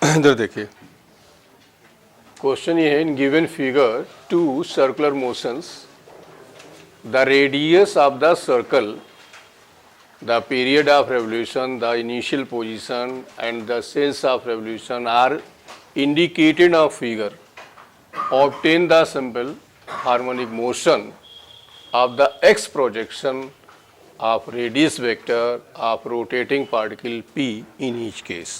इधर देखिए, क्वेश्चन ये है, in given figure two circular motions the radius of the circle, the period of revolution, the initial position and the sense of revolution are indicated of figure. Obtain the simple harmonic motion of the x projection of radius vector of rotating particle p in each case.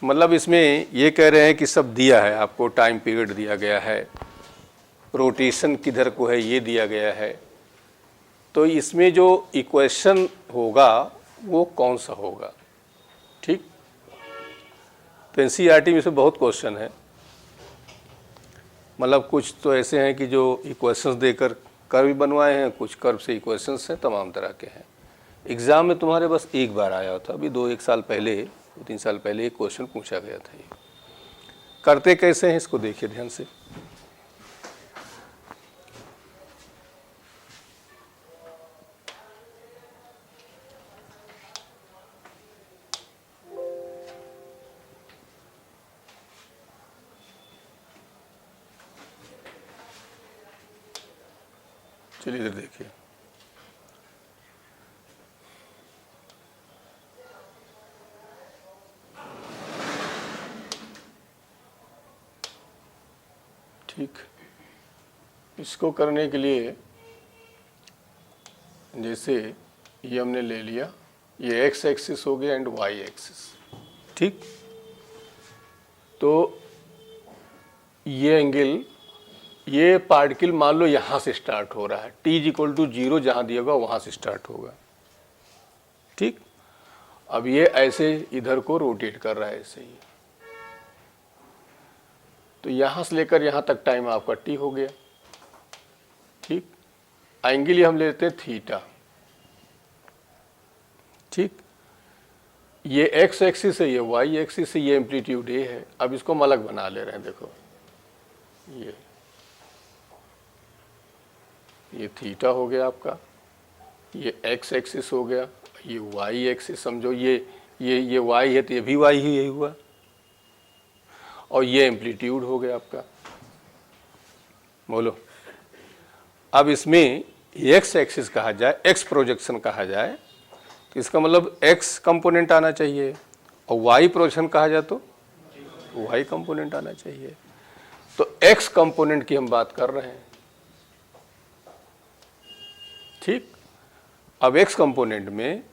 मतलब इसमें ये कह रहे हैं कि सब दिया है आपको, टाइम पीरियड दिया गया है, रोटेशन किधर को है ये दिया गया है, तो इसमें जो इक्वेशन होगा वो कौन सा होगा। ठीक, तो एनसीईआरटी में से बहुत क्वेश्चन है, मतलब कुछ तो ऐसे हैं कि जो इक्वेशंस देकर कर्व भी बनवाए हैं, कुछ कर्व से इक्वेशंस हैं, तमाम तरह के हैं। एग्ज़ाम में तुम्हारे बस एक बार आया था, अभी 2-1 साल पहले, 2-3 साल पहले एक क्वेश्चन पूछा गया था। ये करते कैसे हैं इसको देखिए ध्यान से। चलिए इधर देखिए, ठीक, इसको करने के लिए जैसे ये हमने ले लिया, ये एक्स एक्सिस हो गया एंड वाई एक्सिस। ठीक, तो ये एंगल, ये पार्टिकल मान लो यहाँ से स्टार्ट हो रहा है, t इक्वल टू 0 जहाँ दिया होगा वहाँ से स्टार्ट होगा। ठीक, अब ये ऐसे इधर को रोटेट कर रहा है ऐसे ही, तो यहाँ से लेकर यहाँ तक टाइम आपका t हो गया। ठीक, एंगल ये हम लेते हैं थीटा। ठीक, ये x एक्सिस है, ये y एक्सिस है, ये एम्पलीट्यूड a है। अब इसको हम अलग बना ले रहे हैं, देखो ये थीटा हो गया आपका, ये x एक्सिस हो गया, ये y एक्सिस समझो, ये y है तो ये भी y ही हुआ, और ये एम्पलीट्यूड हो गया आपका। बोलो, अब इसमें x एक्सिस कहा जाए, x प्रोजेक्शन कहा जाए, तो इसका मतलब x कंपोनेंट आना चाहिए, और y प्रोजेक्शन कहा जाए तो y कंपोनेंट आना चाहिए। तो x कंपोनेंट की हम बात कर रहे हैं। ठीक, अब x कंपोनेंट में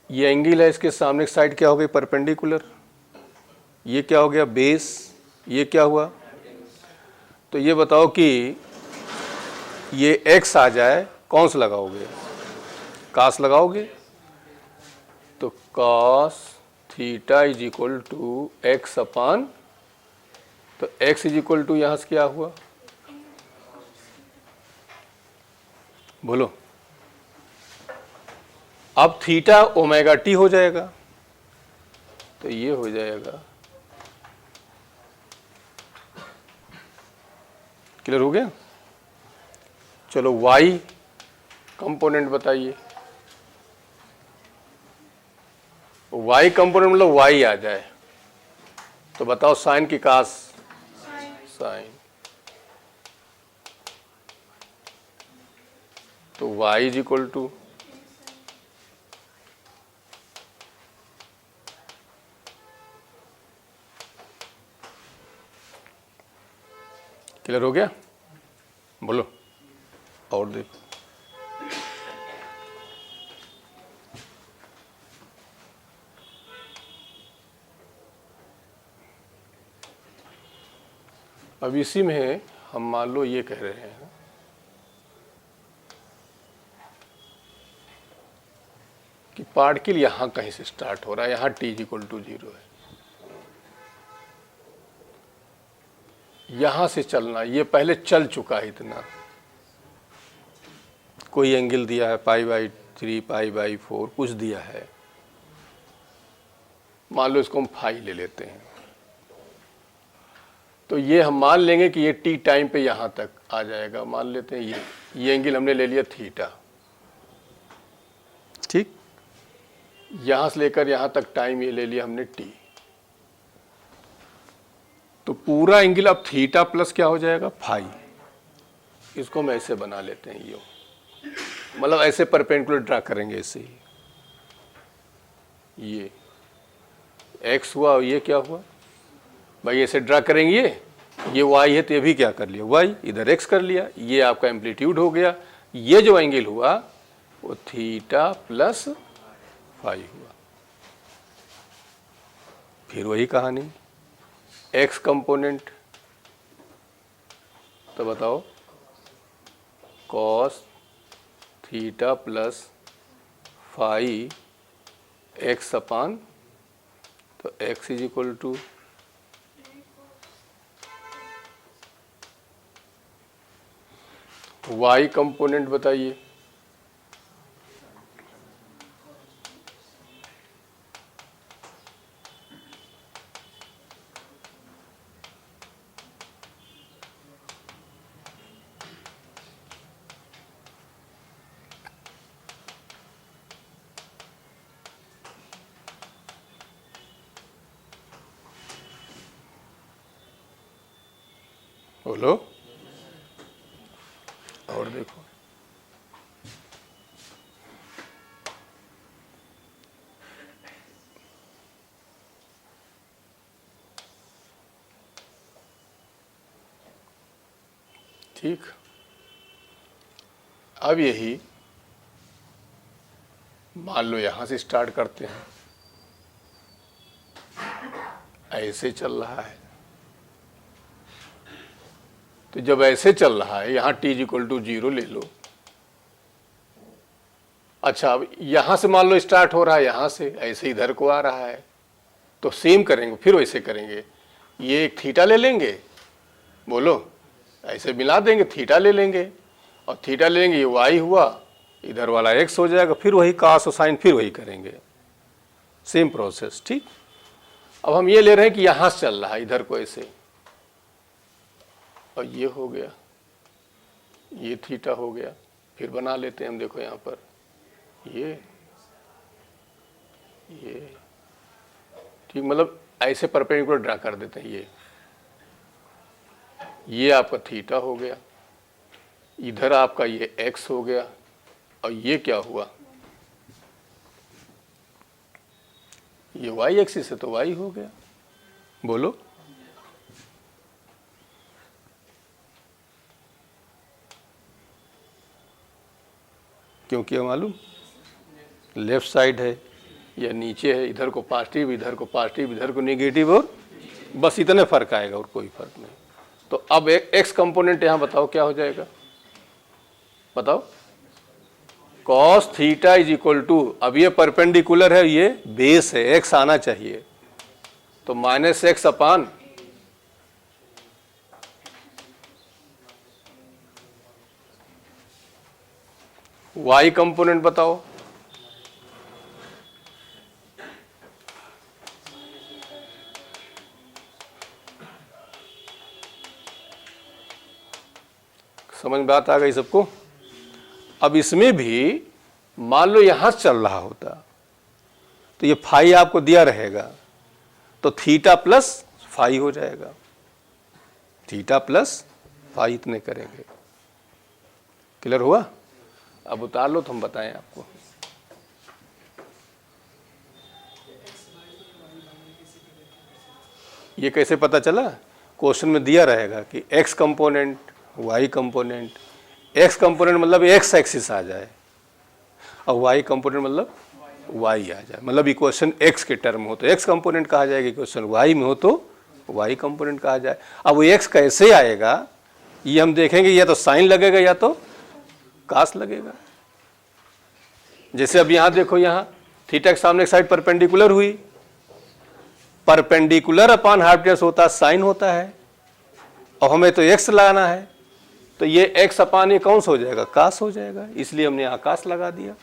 ये एंगल है, इसके सामने की साइड क्या हो गई, परपेंडिकुलर, ये क्या हो गया, बेस, ये क्या हुआ। तो ये बताओ कि ये x आ जाए, कौन सा लगाओगे, cos लगाओगे, तो cos theta is equal to x upon, तो x इज इक्वल टू यहाँ से क्या हुआ, बोलो। अब थीटा ओमेगा टी हो जाएगा, तो ये हो जाएगा। क्लियर हो गया। चलो y कंपोनेंट बताइए, y कंपोनेंट मतलब y आ जाए, तो बताओ साइन की कास, साइन, तो y is equal to, clear हो गया। बोलो और देखो, अब इसी में हम मान लो ये कह रहे हैं कि पार्टिकल यहाँ कहीं से स्टार्ट हो रहा है, यहाँ t इक्वल टू 0 है, यहाँ से चलना, ये पहले चल चुका है इतना, कोई एंगल दिया है π/3 π/4 कुछ दिया है, मान लो इसको हम फाई ले लेते हैं, तो ये हम मान लेंगे कि ये t टाइम पे यहाँ तक आ जाएगा, मान लेते हैं ये एंगल हमने ले लिया थीटा। ठीक, यहाँ से लेकर यहाँ तक टाइम ये ले लिया हमने t, तो पूरा एंगल अब थीटा प्लस क्या हो जाएगा, फाई। इसको हम ऐसे बना लेते हैं, ये मतलब ऐसे परपेंडिकुलर ड्रा करेंगे ऐसे ही। ये x हुआ और ये क्या हुआ भाई, ऐसे ड्रा करेंगे। ये y है तो ये भी क्या कर लिया, y इधर x कर लिया। ये आपका एम्पलीट्यूड हो गया। ये जो एंगल हुआ वो थीटा प्लस फाई हुआ। फिर वही कहानी, x कंपोनेंट, तो बताओ cos theta plus phi x upon, तो x is equal to y component बताइए। बोलो, और देखो ठीक। अब यही मान लो यहां से स्टार्ट करते हैं, ऐसे चल रहा है। तो जब ऐसे चल रहा है, यहां t इक्वल टू 0 ले लो। अच्छा, अब यहां से मान लो स्टार्ट हो रहा है, यहां से ऐसे इधर को आ रहा है, तो सेम करेंगे, फिर वैसे करेंगे। ये एक थीटा ले लेंगे, बोलो ऐसे मिला देंगे, थीटा ले लेंगे, और थीटा ले लेंगे, ये y हुआ, इधर वाला x हो जाएगा, फिर वही cos और sin, फिर वही करेंगे, सेम प्रोसेस। ठीक। अब हम ये ले रहे हैं कि यहां से चल रहा है इधर को ऐसे, और ये हो गया, ये थीटा हो गया। फिर बना लेते हैं हम, देखो यहां पर ये ठीक, मतलब ऐसे परपेंडिकुलर ड्रा कर देते हैं। ये आपका थीटा हो गया, इधर आपका ये x हो गया, और ये क्या हुआ, ये y एक्सिस है तो y हो गया। बोलो, क्योंकि मालूम लेफ्ट साइड है या नीचे है, इधर को पॉजिटिव, इधर को पॉजिटिव, इधर को नेगेटिव, और बस इतने फर्क आएगा और कोई फर्क नहीं। तो अब एक x कंपोनेंट यहां बताओ क्या हो जाएगा, बताओ। Cos theta is equal to, अब ये परपेंडिकुलर है, ये बेस है, x आना चाहिए, तो माइनस एक्स अपान y कंपोनेंट बताओ। समझ में बात आ गई सबको। अब इसमें भी मान लो यहां से चल रहा होता तो ये फाई आपको दिया रहेगा, तो थीटा प्लस फाई हो जाएगा, थीटा प्लस फाई इतने करेंगे। क्लियर हुआ? अब उतार लो तो हम बताएं आपको। ये कैसे पता चला? क्वेश्चन में दिया रहेगा कि x component, y component. x component मतलब x एक्सिस आ जाए, और y कंपोनेंट मतलब y आ जाए, मतलब इक्वेशन x के टर्म हो तो x कंपोनेंट कहा जाएगा, इक्वेशन y में हो तो y कंपोनेंट कहा जाए। अब वो x कैसे आएगा ये हम देखेंगे, या तो साइन लगेगा या तो कास लगेगा। जैसे अब यहां देखो, यहां थीटा के सामने एक साइड परपेंडिकुलर हुई, परपेंडिकुलर अपान हाइपोटेनस होता है साइन होता है, और हमें तो x लगाना है, तो ये x अपान ये कौन सा हो जाएगा, कास हो जाएगा, इसलिए हमने यहां कास लगा दिया।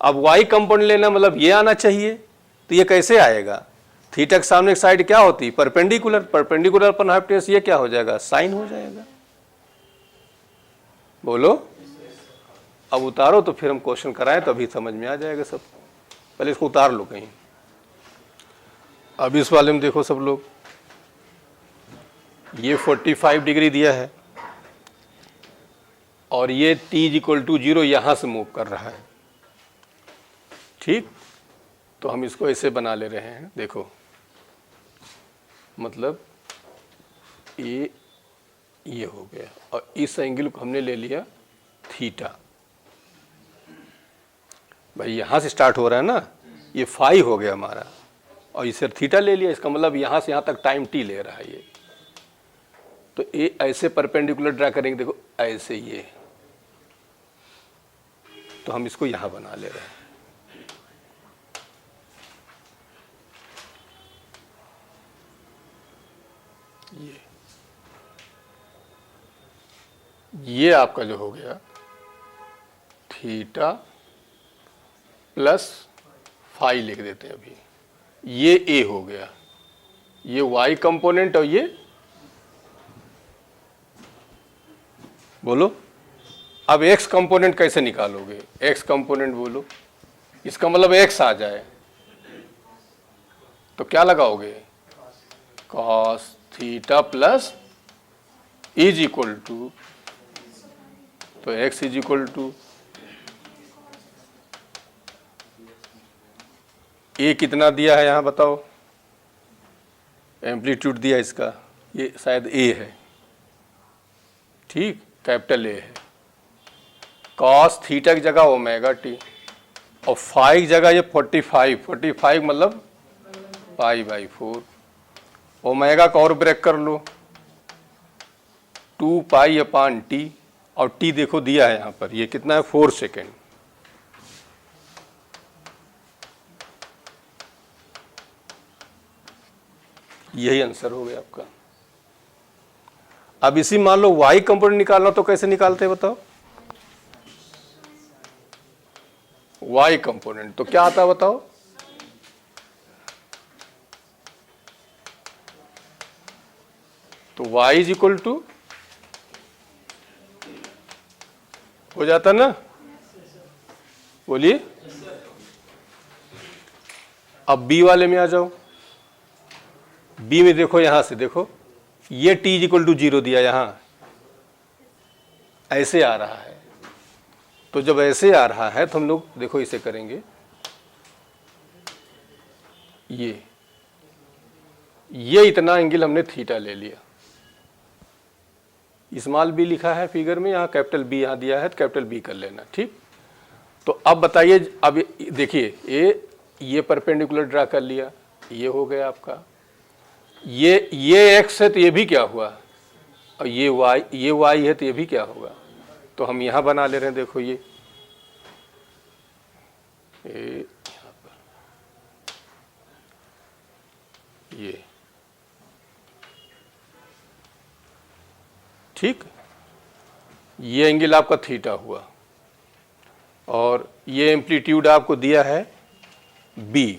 अब y कंपोनेंट लेना मतलब ये आना चाहिए, तो ये कैसे आएगा, थीटा के सामने एक साइड क्या होती है परपेंडिकुलर, परपेंडिकुलर अपन हाइपोटेनस, ये क्या हो जाएगा, साइन हो जाएगा। बोलो, अब उतारो तो फिर हम क्वेश्चन कराएं तो अभी समझ में आ जाएगा सब। पहले इसको उतार लो कहीं। अब इस वाले में देखो सब लोग, ये 45 डिग्री दिया है और ये t=0 यहाँ से मूव कर रहा है। ठीक, तो हम इसको ऐसे बना ले रहे हैं, देखो मतलब ये हो गया और इस एंगल को हमने ले लिया थीटा। भाई यहाँ से स्टार्ट हो रहा है ना, ये फाई हो गया हमारा और इसे थीटा ले लिया, इसका मतलब यहाँ से यहाँ तक टाइम टी ले रहा है ये। तो ये ऐसे परपेंडिकुलर ड्रा करेंगे, देखो ऐसे ये, तो हम इसको यहाँ बना ले रहे हैं। ये आपका जो हो गया थीटा प्लस फाई लिख देते हैं अभी, ये ए हो गया, ये वाई कंपोनेंट और ये बोलो। अब एक्स कंपोनेंट कैसे निकालोगे? एक्स कंपोनेंट बोलो, इसका मतलब एक्स आ जाए तो क्या लगाओगे? Cos theta plus is equal to, तो x is equal to a कितना दिया है यहाँ बताओ, एम्पलीट्यूड दिया इसका, ये शायद ए है, ठीक, कैपिटल ए है। कॉस थीटा की जगह ओमेगा टी और फाई की जगह ये 45 मतलब पाई/4, ओमेगा का और ब्रेक कर लो 2π/t और t देखो दिया है यहाँ पर, ये कितना है 4 सेकेंड। यही आंसर हो गया आपका। अब इसी मान लो y कंपोनेंट निकालना, तो कैसे निकालते हैं बताओ? y कंपोनेंट तो क्या आता है बताओ? तो y इज इक्वल टू हो जाता ना, बोलिए। अब b वाले में आ जाओ, b में देखो, यहां से देखो, ये t=0 दिया, यहां ऐसे आ रहा है, तो जब ऐसे आ रहा है तो हम लोग देखो इसे करेंगे, ये इतना एंगल हमने थीटा ले लिया, स्मॉल बी लिखा है फिगर में, यहाँ कैपिटल बी यहाँ दिया है तो कैपिटल बी कर लेना, ठीक। तो अब बताइए, अब देखिए ये परपेंडिकुलर ड्रा कर लिया, ये हो गया आपका, ये x है तो ये भी क्या हुआ, और ये y है तो ये भी क्या होगा, तो हम यहाँ बना ले रहे हैं, देखो ये यहाँ पर ये, ठीक, ये एंगल आपका थीटा हुआ और ये एम्पलीट्यूड आपको दिया है b,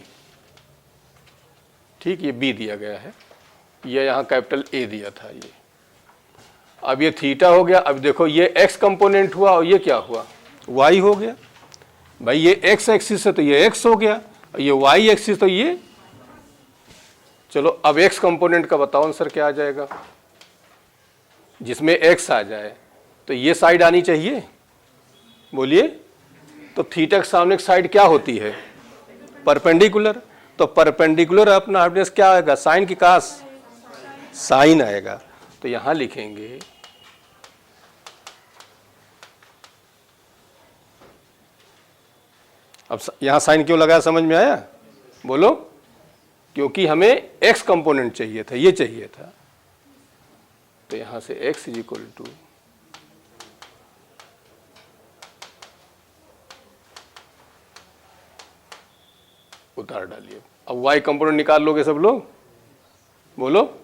ठीक, ये b दिया गया है, ये यहाँ कैपिटल A दिया था ये। अब ये थीटा हो गया, अब देखो ये x कंपोनेंट हुआ और ये क्या हुआ, y हो गया। भाई ये x एक्सिस है तो ये x हो गया, और ये y एक्सिस तो ये, चलो अब x कंपोनेंट का बताओ आंसर क्या आ जाएगा, जिसमें x आ जाए तो ये साइड आनी चाहिए, बोलिए। तो थीटा के सामने की साइड क्या होती है, परपेंडिकुलर, तो परपेंडिकुलर अपना हार्डनेस क्या आएगा, साइन की कास, साइन आएगा। तो यहां लिखेंगे अब यहां साइन क्यों लगाया, समझ में आया, बोलो? क्योंकि हमें x कंपोनेंट चाहिए था, ये चाहिए था, तो यहां से x इज इक्वल टू उतार डालिए। अब y कंपोनेंट निकाल लोगे सब लोग, बोलो?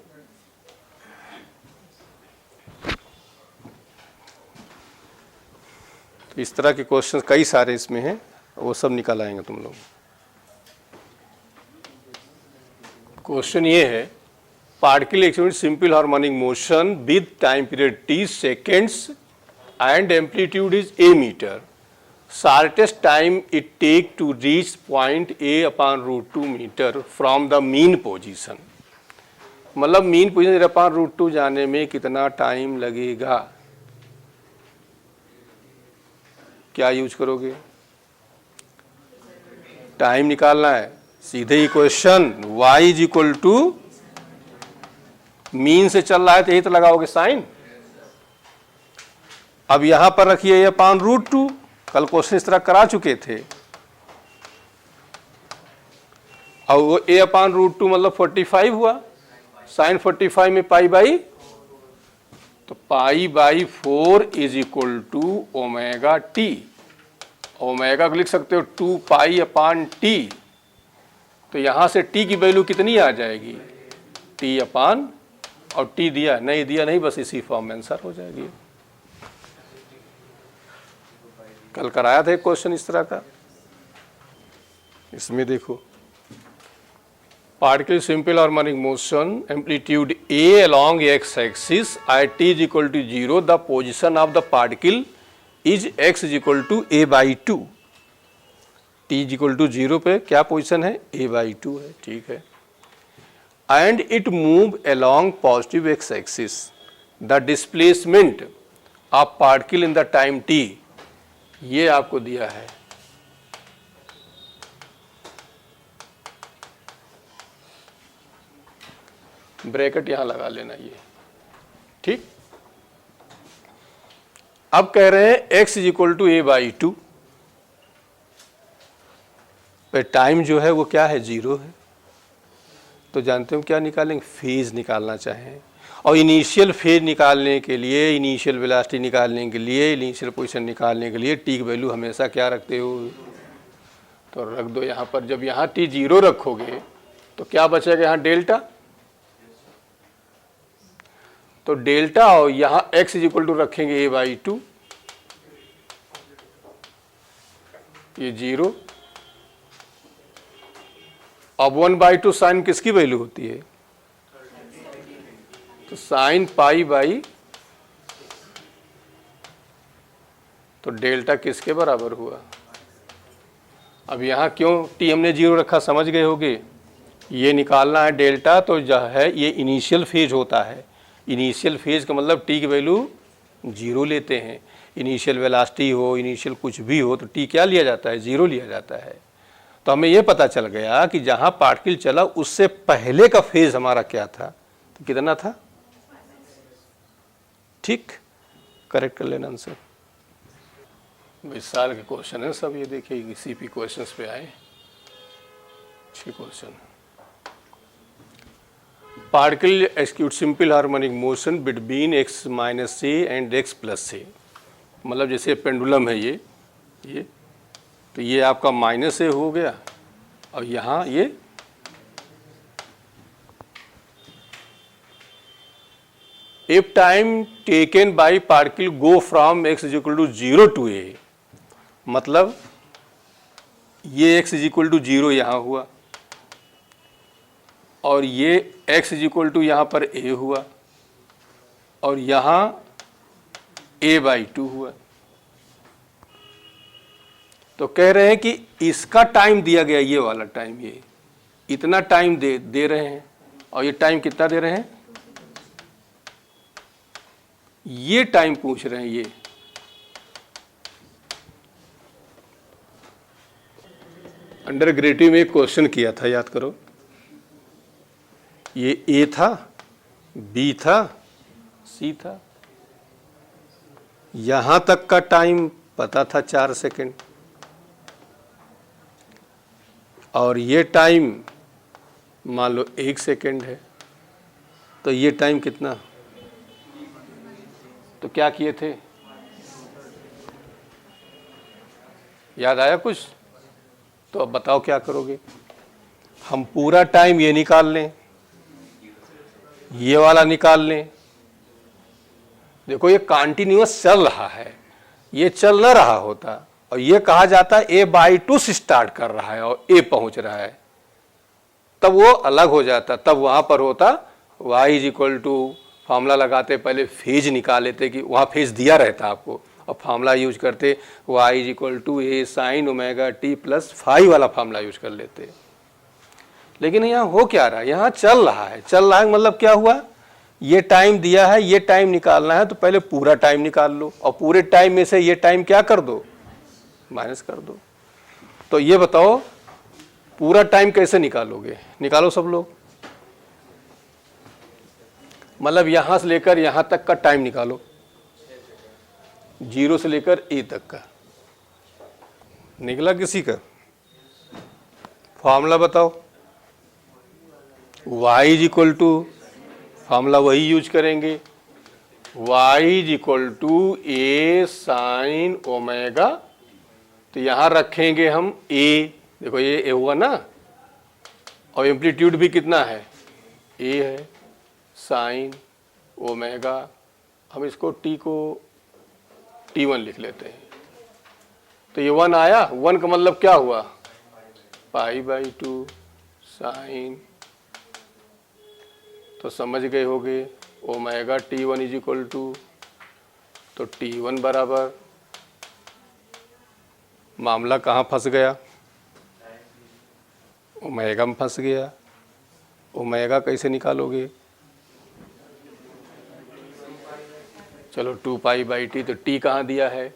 इस तरह के क्वेश्चन कई सारे इसमें हैं, वो सब निकाल आएंगे तुम लोग। क्वेश्चन ये है, particle experience simple harmonic motion with time period t seconds and amplitude is a metre, shortest time it take to reach point A upon √2 meter from the mean position. मतलब मीन पोजीशन 0/√2 जाने में कितना time लगेगा, क्या use करोगे? Time निकालना है, सीधे equation y is equal to mean से चल रहा है तो यही तो लगाओगे साइन। अब यहां पर रखिए a/√2, कल क्वेश्चन इस तरह करा चुके थे। अब वो a/√2 मतलब 45 हुआ, साइन 45 में पाई बाई, तो π/4 is equal to omega T. Omega को लिख सकते हो 2π/t। तो यहां से t की वैल्यू कितनी आ जाएगी, t/, और t दिया नहीं, दिया नहीं, बस इसी फॉर्म में आंसर हो जाएगी। कल कराया था एक क्वेश्चन इस तरह का। इसमें देखो, particle simple harmonic motion amplitude a along x axis at t is equal to 0, the position of the particle is x is equal to a/2। t is equal to 0 पे क्या पोजीशन है, a/2 है, ठीक है। And it move along positive x axis, the displacement of particle in the time t, ये आपको दिया है। ब्रैकेट यहां लगा लेना ये, ठीक। अब कह रहे हैं x is equal to a/2 पे टाइम जो है वो क्या है, 0 है। तो जानते हो क्या निकालेंगे, फेज निकालना चाहें। और इनिशियल फेज निकालने के लिए, इनिशियल वेलोसिटी निकालने के लिए, इनिशियल पोजीशन निकालने के लिए टी की वैल्यू हमेशा क्या रखते हो, तो रख दो यहाँ पर। जब यहाँ टी 0 रखोगे तो क्या बचेगा, यहाँ डेल्टा। तो डेल्टा और यहाँ x इज इक्वल टू रखेंगे a/2, ये 0। अब 1/2 साइन किसकी वैल्यू होती है, तो साइन π/, तो डेल्टा किसके बराबर हुआ। अब यहाँ क्यों t हमने 0 रखा, समझ गए होगे। ये निकालना है डेल्टा, तो जो है ये इनिशियल फेज होता है। इनिशियल फेज का मतलब t की वैल्यू 0 लेते हैं। इनिशियल वेलोसिटी हो, इनिशियल कुछ भी हो, तो t क्या लिया जाता है, 0 लिया जाता है। तो हमें ये पता चल गया कि जहां पार्टिकल चला उससे पहले का फेज हमारा क्या था, तो कितना था, ठीक। करेक्ट कर लेना आंसर। इस साल के क्वेश्चन है सब, ये देखिए सीपी क्वेश्चंस पे आए 6 question. Particle execute simple harmonic motion between x minus से एंड x प्लस से, मतलब जैसे पेंडुलम है ये, तो ये आपका माइनस से हो गया, और यहाँ ये if time taken by particle go from x is equal to 0 to a, मतलब ये x इज इक्वल टू 0 यहाँ हुआ, और ये x इज इक्वल टू यहाँ पर a हुआ, और यहाँ a/2 हुआ। तो कह रहे हैं कि इसका टाइम दिया गया, ये वाला टाइम, ये इतना टाइम दे रहे हैं, और ये टाइम कितना दे रहे हैं, ये टाइम पूछ रहे हैं। ये अंडर ग्रेजुएट में एक क्वेश्चन किया था, याद करो। ये ए था, बी था, सी था। यहां तक का टाइम पता था 4 सेकेंड, और ये टाइम मान लो 1 सेकेंड है। तो ये टाइम कितना, तो क्या किए थे, याद आया कुछ? तो अब बताओ क्या करोगे। हम पूरा टाइम ये निकाल लें, ये वाला निकाल लें। देखो ये कंटिन्यूअस चल रहा है, ये चल न रहा होता, और ये कहा जाता है a/2 से स्टार्ट कर रहा है और a पहुंच रहा है, तब वो अलग हो जाता। तब वहां पर होता y is equal to, formula लगाते पहले फेज निकाल लेते कि वहां फेज दिया रहता आपको, और फार्मूला यूज करते y is equal to a sin omega t plus phi वाला फार्मूला यूज कर लेते। लेकिन यहाँ हो क्या रहा है, यहाँ चल रहा है। चल रहा है मतलब क्या हुआ, ये टाइम दिया है, ये टाइम निकालना है, तो पहले पूरा टाइम निकाल लो और पूरे टाइम में से ये टाइम क्या कर दो, माइनस कर दो। तो ये बताओ पूरा टाइम कैसे निकालोगे, निकालो सब लोग। मतलब यहां से लेकर यहां तक का टाइम निकालो, 0 से लेकर ए तक का। निकला किसी का? फॉर्मूला बताओ। y is equal to, formula वही यूज करेंगे, y is equal to a sine omega. तो यहां रखेंगे हम a, देखो ये a हुआ ना, और एम्पलीट्यूड भी कितना है, a है, साइन ओमेगा। हम इसको t को t1 लिख लेते हैं। तो ये 1 आया, 1 का मतलब क्या हुआ, π/2 साइन, तो समझ गए होगे omega t1 is equal to, तो t1 बराबर, मामला कहाँ फंस गया, ओमेगा में फंस गया। ओमेगा कैसे निकालोगे, चलो 2π/t, तो t कहाँ दिया है,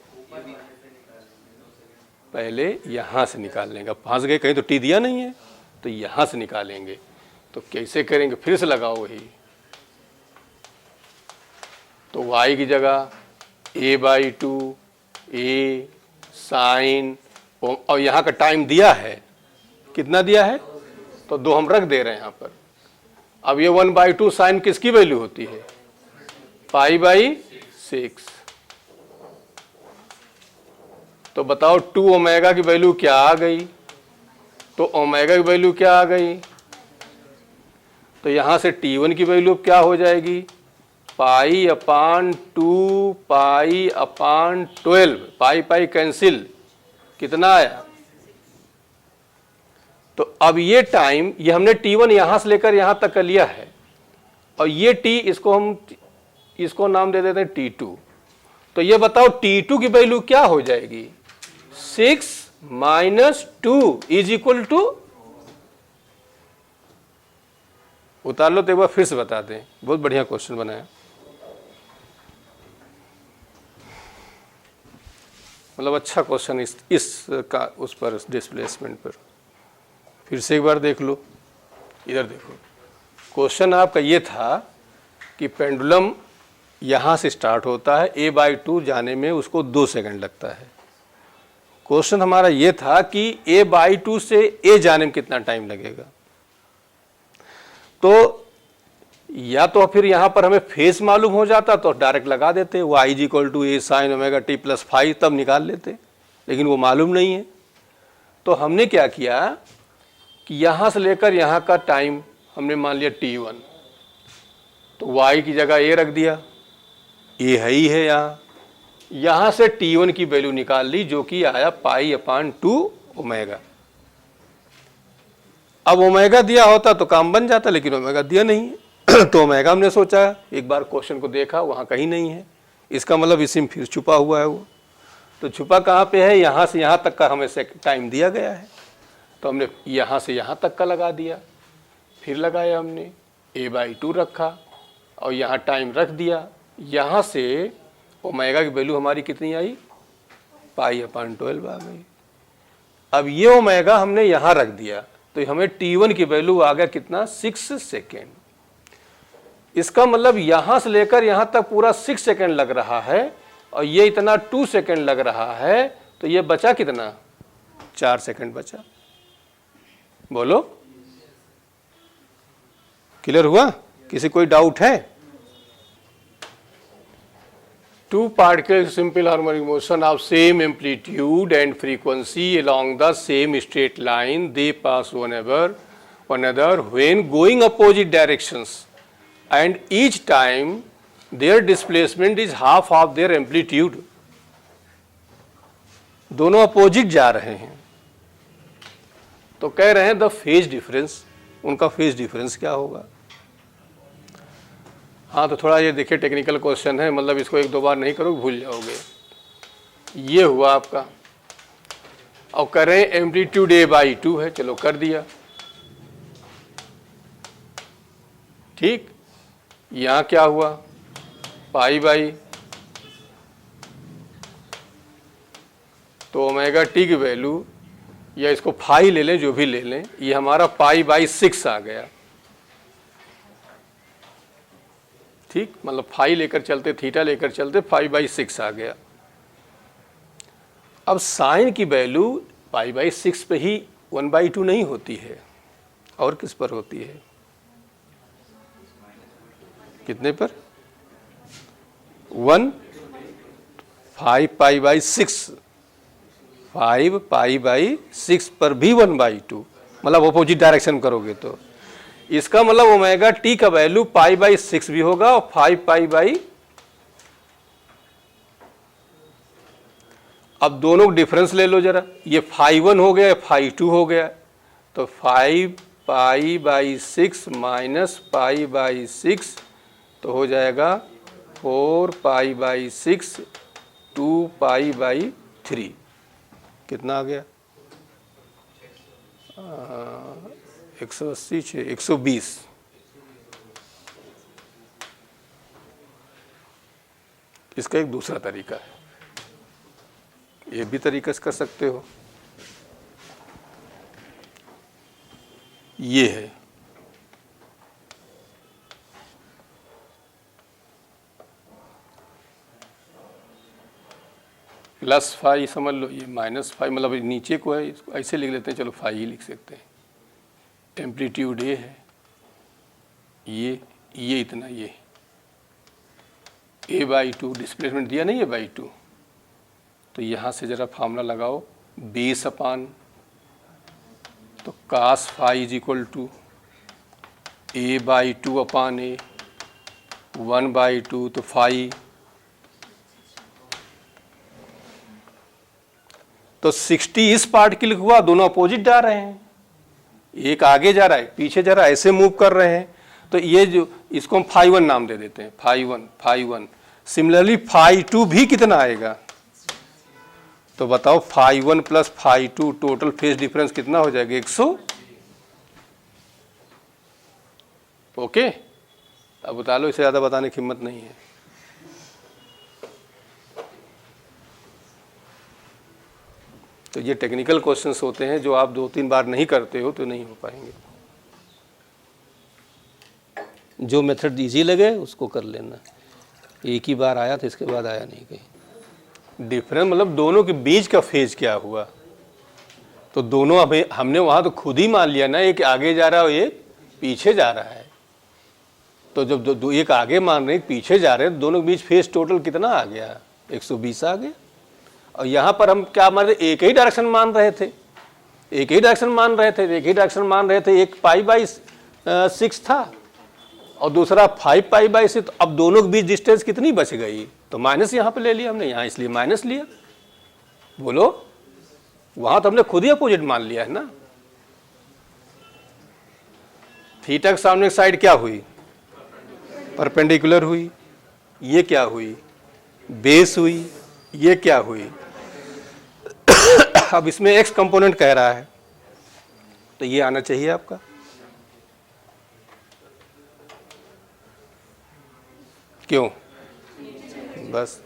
पहले यहाँ से निकाल लेंगे। फंस गए कहीं तो t दिया नहीं है, तो यहाँ से निकालेंगे। तो कैसे करेंगे, फिर से लगाओ वही। तो y की जगह a/2 a साइन, और यहाँ का टाइम दिया है, कितना दिया है, तो 2 हम रख दे रहे हैं यहाँ पर। अब ये 1/2 साइन किसकी वैल्यू होती है, π/6। तो बताओ 2 ओमेगा की वैल्यू क्या आ गई, तो ओमेगा की वैल्यू क्या आ गई, तो यहां से t1 की वैल्यू क्या हो जाएगी, π/2 π/12, पाई कैंसिल, कितना आया। तो अब ये टाइम, ये हमने t1 यहां से लेकर यहां तक का लिया है, और ये t, इसको नाम दे देते हैं t2। तो ये बताओ t2 की वैल्यू क्या हो जाएगी, 6 - 2 इज इक्वल टू, उतार लो तो एक बार फिर से बता दें, बहुत बढ़िया क्वेश्चन बनाया। मतलब अच्छा क्वेश्चन इस का उस पर, डिस्प्लेसमेंट पर। फिर से एक बार देख लो, इधर देखो। क्वेश्चन आपका ये था कि पेंडुलम यहाँ से स्टार्ट होता है, a/2 जाने में उसको 2 सेकंड लगता है। क्वेश्चन हमारा ये था कि a/2 से a जाने में कितना टाइम लगेगा। तो या तो फिर यहाँ पर हमें फेस मालूम हो जाता तो डायरेक्ट लगा देते, y is equal to a sine omega t + 5, तब निकाल लेते, लेकिन वो मालूम नहीं है। तो हमने क्या किया कि यहाँ से लेकर यहाँ का टाइम हमने मान लिया t1, तो y की जगह a रख दिया, a है ही है यहाँ से t1 की वैल्यू निकाल ली, जो कि आया π/2 ओमेगा। अब ओमेगा दिया होता तो काम बन जाता, लेकिन ओमेगा दिया नहीं है। तो ओमेगा हमने सोचा, एक बार क्वेश्चन को देखा, वहाँ कहीं नहीं है, इसका मतलब इसी में फिर छुपा हुआ है वो। तो छुपा कहाँ पे है, यहाँ से यहाँ तक का हमें टाइम दिया गया है, तो हमने यहाँ से यहाँ तक का लगा दिया। फिर लगाया हमने, a/2 रखा और यहाँ टाइम रख दिया। यहाँ से ओमेगा की वैल्यू हमारी कितनी आई, π/12 आ गई। अब ये ओमेगा हमने यहाँ रख दिया, तो हमें t1 की वैल्यू आ गया कितना, 6 सेकेंड। इसका मतलब यहाँ से लेकर यहाँ तक पूरा 6 सेकेंड लग रहा है, और ये इतना 2 सेकेंड लग रहा है, तो ये बचा कितना, 4 सेकेंड बचा। बोलो, क्लियर हुआ? किसी कोई डाउट है? Two particles simple harmonic motion of same amplitude and frequency along the same straight line, they pass one another when going opposite directions, and each time their displacement is half of their amplitude. दोनों opposite जा रहे हैं, तो कह रहे हैं the phase difference, उनका phase difference क्या होगा। हाँ, तो थोड़ा ये देखिए टेक्निकल क्वेश्चन है, मतलब इसको 1-2 बार नहीं करोगे भूल जाओगे। ये हुआ आपका, और करें एम्पलीट्यूड a/2 है, चलो कर दिया। ठीक, यहाँ क्या हुआ, पाई बाई, तो ओमेगा टी की वैल्यू, या इसको फाई ले लें, जो भी ले लें, ये हमारा पाई बाई 6 आ गया। ठीक, मतलब फाई लेकर चलते, थीटा लेकर चलते, फाई बाई 6 आ गया। अब साइन की वैल्यू पाई बाई 6 पे ही 1/2 नहीं होती है, और किस पर होती है, कितने पर, 1, 5 पाई बाई 6, 5 पाई बाई 6 पर भी 1/2, मतलब अपोजिट डायरेक्शन करोगे तो इसका मतलब ओमेगा टी का वैल्यू पाई बाई 6 भी होगा और 5 पाई बाई, अब दोनों डिफरेंस ले लो जरा, ये फाई 1 हो गया, फाई 2 हो गया, तो 5 pi by 6 minus pi by 6 तो हो जाएगा 4 पाई बाई 6, 2 पाई बाई 3, कितना आ गया, 180, 120। इसका एक दूसरा तरीका है, ये भी तरीका से कर सकते हो, ये है प्लस फाई, समझ लो ये माइनस फाई, मतलब नीचे को है, इसको ऐसे लिख लेते हैं, चलो फाई ही लिख सकते हैं। एम्पलीट्यूड ये है, ये इतना, ये a/2 डिस्प्लेसमेंट दिया नहीं है a/2, तो यहाँ से जरा फार्मूला लगाओ, बेस अपान, तो cos phi is equal to a/2 upon a, 1/2 तो फाई, तो 60 इस पार्ट के लिए हुआ, दोनों अपोजिट जा रहे हैं, एक आगे जा रहा है, पीछे जा रहा है, ऐसे मूव कर रहे हैं, तो ये जो, इसको हम फाई 1 नाम दे देते हैं, फाई 1। सिमिलरली फाई 2 भी कितना आएगा, तो बताओ फाई 1 प्लस फाई 2 टोटल फेज डिफरेंस कितना हो जाएगा, 100। ओके, अब बता लो, इससे ज़्यादा बताने की हिम्मत नहीं है। तो ये टेक्निकल क्वेश्चंस होते हैं जो आप 2-3 बार नहीं करते हो तो नहीं हो पाएंगे। जो मेथड इजी लगे उसको कर लेना, एक ही बार आया तो इसके बाद आया नहीं कहीं। डिफरेंस मतलब दोनों के बीच का फेज क्या हुआ, तो दोनों अभी हमने वहाँ तो खुद ही मान लिया ना, एक आगे जा रहा है और एक पीछे जा रहा है, तो जब एक आगे मान रहे एक पीछे जा रहे हैं, दोनों के बीच फेज टोटल कितना आ गया, 120 आ गया। और यहाँ पर हम क्या मान रहे, एक ही डायरेक्शन मान रहे थे, एक ही डायरेक्शन मान रहे थे, एक पाई बाई 6 था और दूसरा 5 पाई बाई 6, तो अब दोनों के बीच डिस्टेंस कितनी बच गई, तो माइनस यहाँ पे ले लिया हमने, यहाँ इसलिए माइनस लिया। बोलो, वहाँ तो हमने खुद ही अपोजिट मान लिया है ना। थीटा के सामने साइड क्या हुई, परपेंडिकुलर हुई, ये क्या हुई, बेस हुई, ये क्या हुई। अब इसमें x कंपोनेंट कह रहा है, तो ये आना चाहिए आपका, क्यों, बस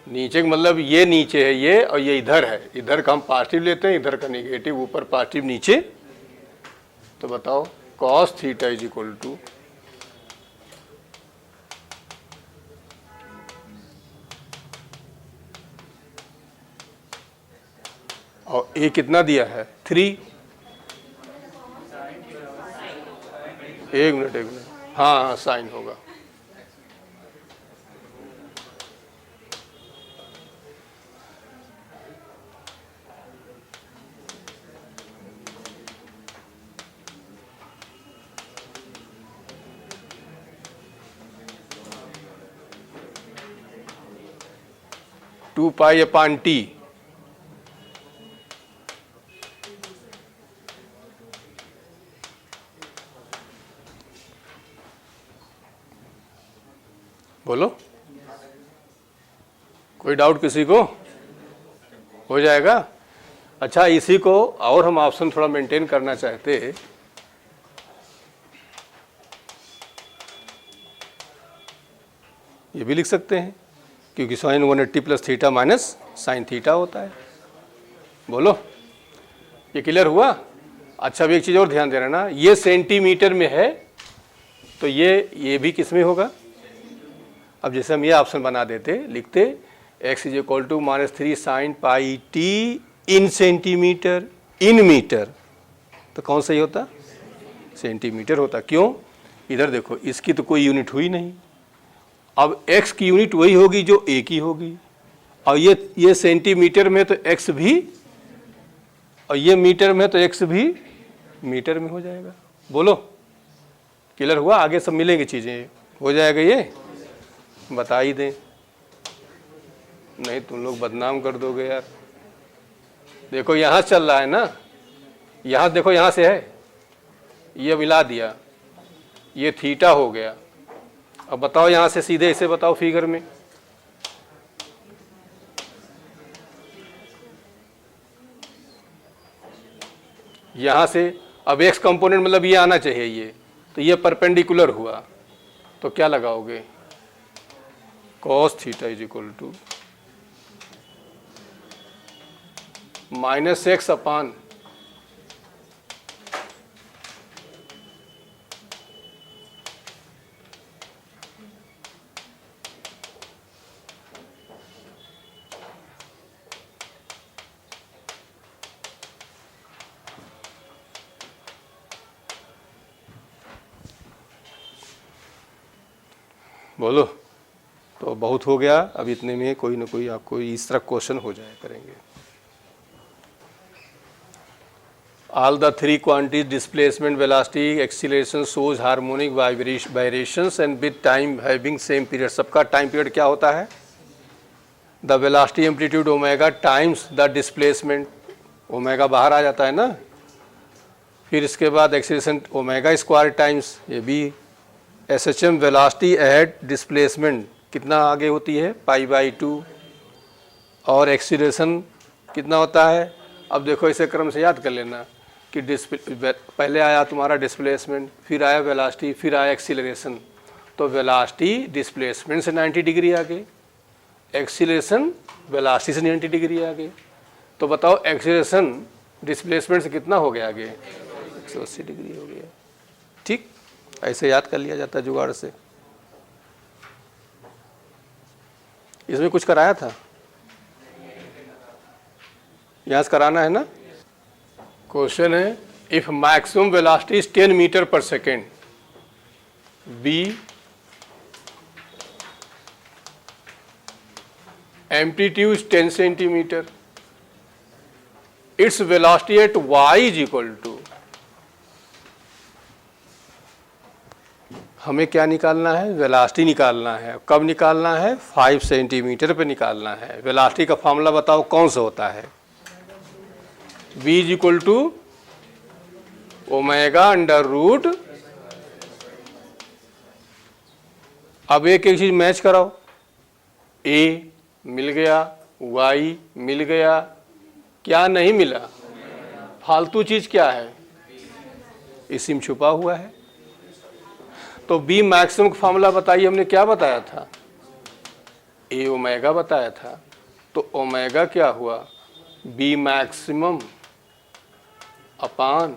नीचे का मतलब ये नीचे है ये, और ये इधर है, इधर का हम पॉजिटिव लेते हैं, इधर का नेगेटिव, ऊपर पॉजिटिव नीचे, तो बताओ cos theta is equal to, और ए कितना दिया है 3, एक मिनट, हाँ साइन होगा, टू पाई अपान टी, बोलो, कोई डाउट किसी को, हो जाएगा। अच्छा, इसी को और हम ऑप्शन थोड़ा मेंटेन करना चाहते, ये भी लिख सकते हैं क्योंकि sine 180 plus theta minus sine theta होता है। बोलो, ये क्लियर हुआ? अच्छा, अब एक चीज़ और ध्यान देना ना, ये सेंटीमीटर में है तो ये भी किस में होगा? अब जैसे हम ये ऑप्शन बना देते, लिखते x is equal to -3 sine pi t in centimetre in metre, तो कौन सही होता? सेंटीमीटर होता। क्यों? इधर देखो, इसकी तो कोई यूनिट हुई नहीं। अब x की यूनिट वही होगी जो a की होगी, और ये सेंटीमीटर में तो x भी, और ये मीटर में तो x भी मीटर में हो जाएगा। बोलो, क्लियर हुआ? आगे सब मिलेंगी चीज़ें, हो जाएगा। ये बता ही दें, नहीं तुम लोग बदनाम कर दोगे यार। देखो यहाँ चल रहा है ना, यहाँ देखो, यहाँ से है, ये मिला दिया, ये थीटा हो गया। अब बताओ यहाँ से सीधे इसे बताओ फिगर में, यहाँ से अब x कंपोनेंट मतलब ये आना चाहिए, ये तो ये परपेंडिकुलर हुआ, तो क्या लगाओगे? cos theta is equal to -x upon बोलो, तो बहुत हो गया। अब इतने में कोई ना कोई आपको इस तरह क्वेश्चन हो जाया करेंगे। All the three quantities displacement, velocity, acceleration shows harmonic variations and with time having same period। सबका टाइम पीरियड क्या होता है? The velocity amplitude omega times the displacement, omega बाहर आ जाता है ना, फिर इसके बाद एक्सीलरेशन ओमेगा स्क्वायर टाइम्स, ये भी SHM वेलोसिटी अहेड डिस्प्लेसमेंट कितना आगे होती है? π/2, और एक्सीलरेशन कितना होता है? अब देखो इसे क्रम से याद कर लेना कि पहले आया तुम्हारा डिस्प्लेसमेंट, फिर आया वेलोसिटी, फिर आया एक्सीलरेशन। तो वेलोसिटी डिस्प्लेसमेंट से 90 डिग्री आगे, एक्सीलरेशन वेलोसिटी से 90 डिग्री आगे। तो बताओ एक्सीलरेशन डिस्प्लेसमेंट से कितना हो गया आगे? 180 डिग्री हो गया। ठीक, ऐसे याद कर लिया जाता है जुगाड़ से। इसमें कुछ कराया था, यहाँ से कराना है ना। क्वेश्चन है, if maximum velocity is 10 metre पर second, be amplitude 10 centimetre, its velocity at y is equal to, हमें क्या निकालना है? वेलोसिटी निकालना है। कब निकालना है? 5 सेंटीमीटर पे निकालना है। वेलोसिटी का फॉर्मूला बताओ कौन सा होता है? v is equal to omega under root, अब एक एक चीज मैच कराओ, a मिल गया, y मिल गया, क्या नहीं मिला? फालतू चीज क्या है? इसी में छुपा हुआ है। तो बी मैक्सिमम का फॉर्मूला बताइए, हमने क्या बताया था? ए ओमेगा बताया था। तो ओमेगा क्या हुआ? बी मैक्सिमम अपान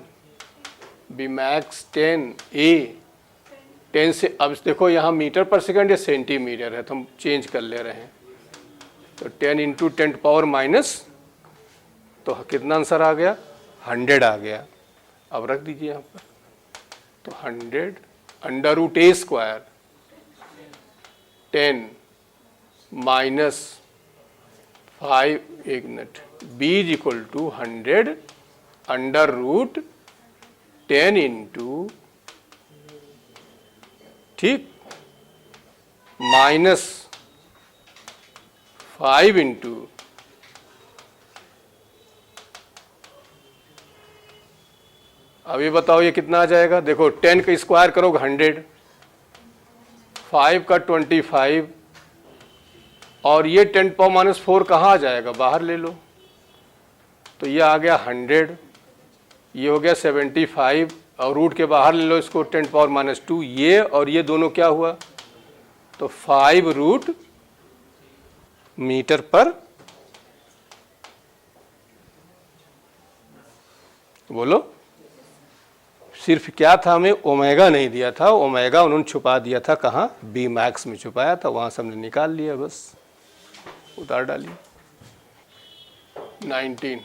बी मैक्स 10 ए 10 से, अब देखो यहाँ मीटर पर सेकंड या सेंटीमीटर है तो हम चेंज कर ले रहे हैं, तो 10 इंटू 10 पावर माइनस, तो कितना आंसर आ गया? 100 आ गया। अब रख दीजिए यहाँ पर, तो 100 under root a square 10 minus 5, एक minute, b is equal to 100 under root 10 into, ठीक, माइनस 5 इंटू, अब ये बताओ ये कितना आ जाएगा? देखो 10 का स्क्वायर करोगे 100, 5 का 25, और ये 10 पावर माइनस 4 कहाँ आ जाएगा? बाहर ले लो, तो ये आ गया 100, ये हो गया 75, और रूट के बाहर ले लो इसको 10 पावर माइनस 2, ये और ये दोनों क्या हुआ? तो 5 रूट मीटर पर, बोलो, सिर्फ क्या था, हमें ओमेगा नहीं दिया था, ओमेगा उन्होंने छुपा दिया था, कहाँ, बी मैक्स में छुपाया था, वहां से हमने निकाल लिया, बस उतार डालिए। 19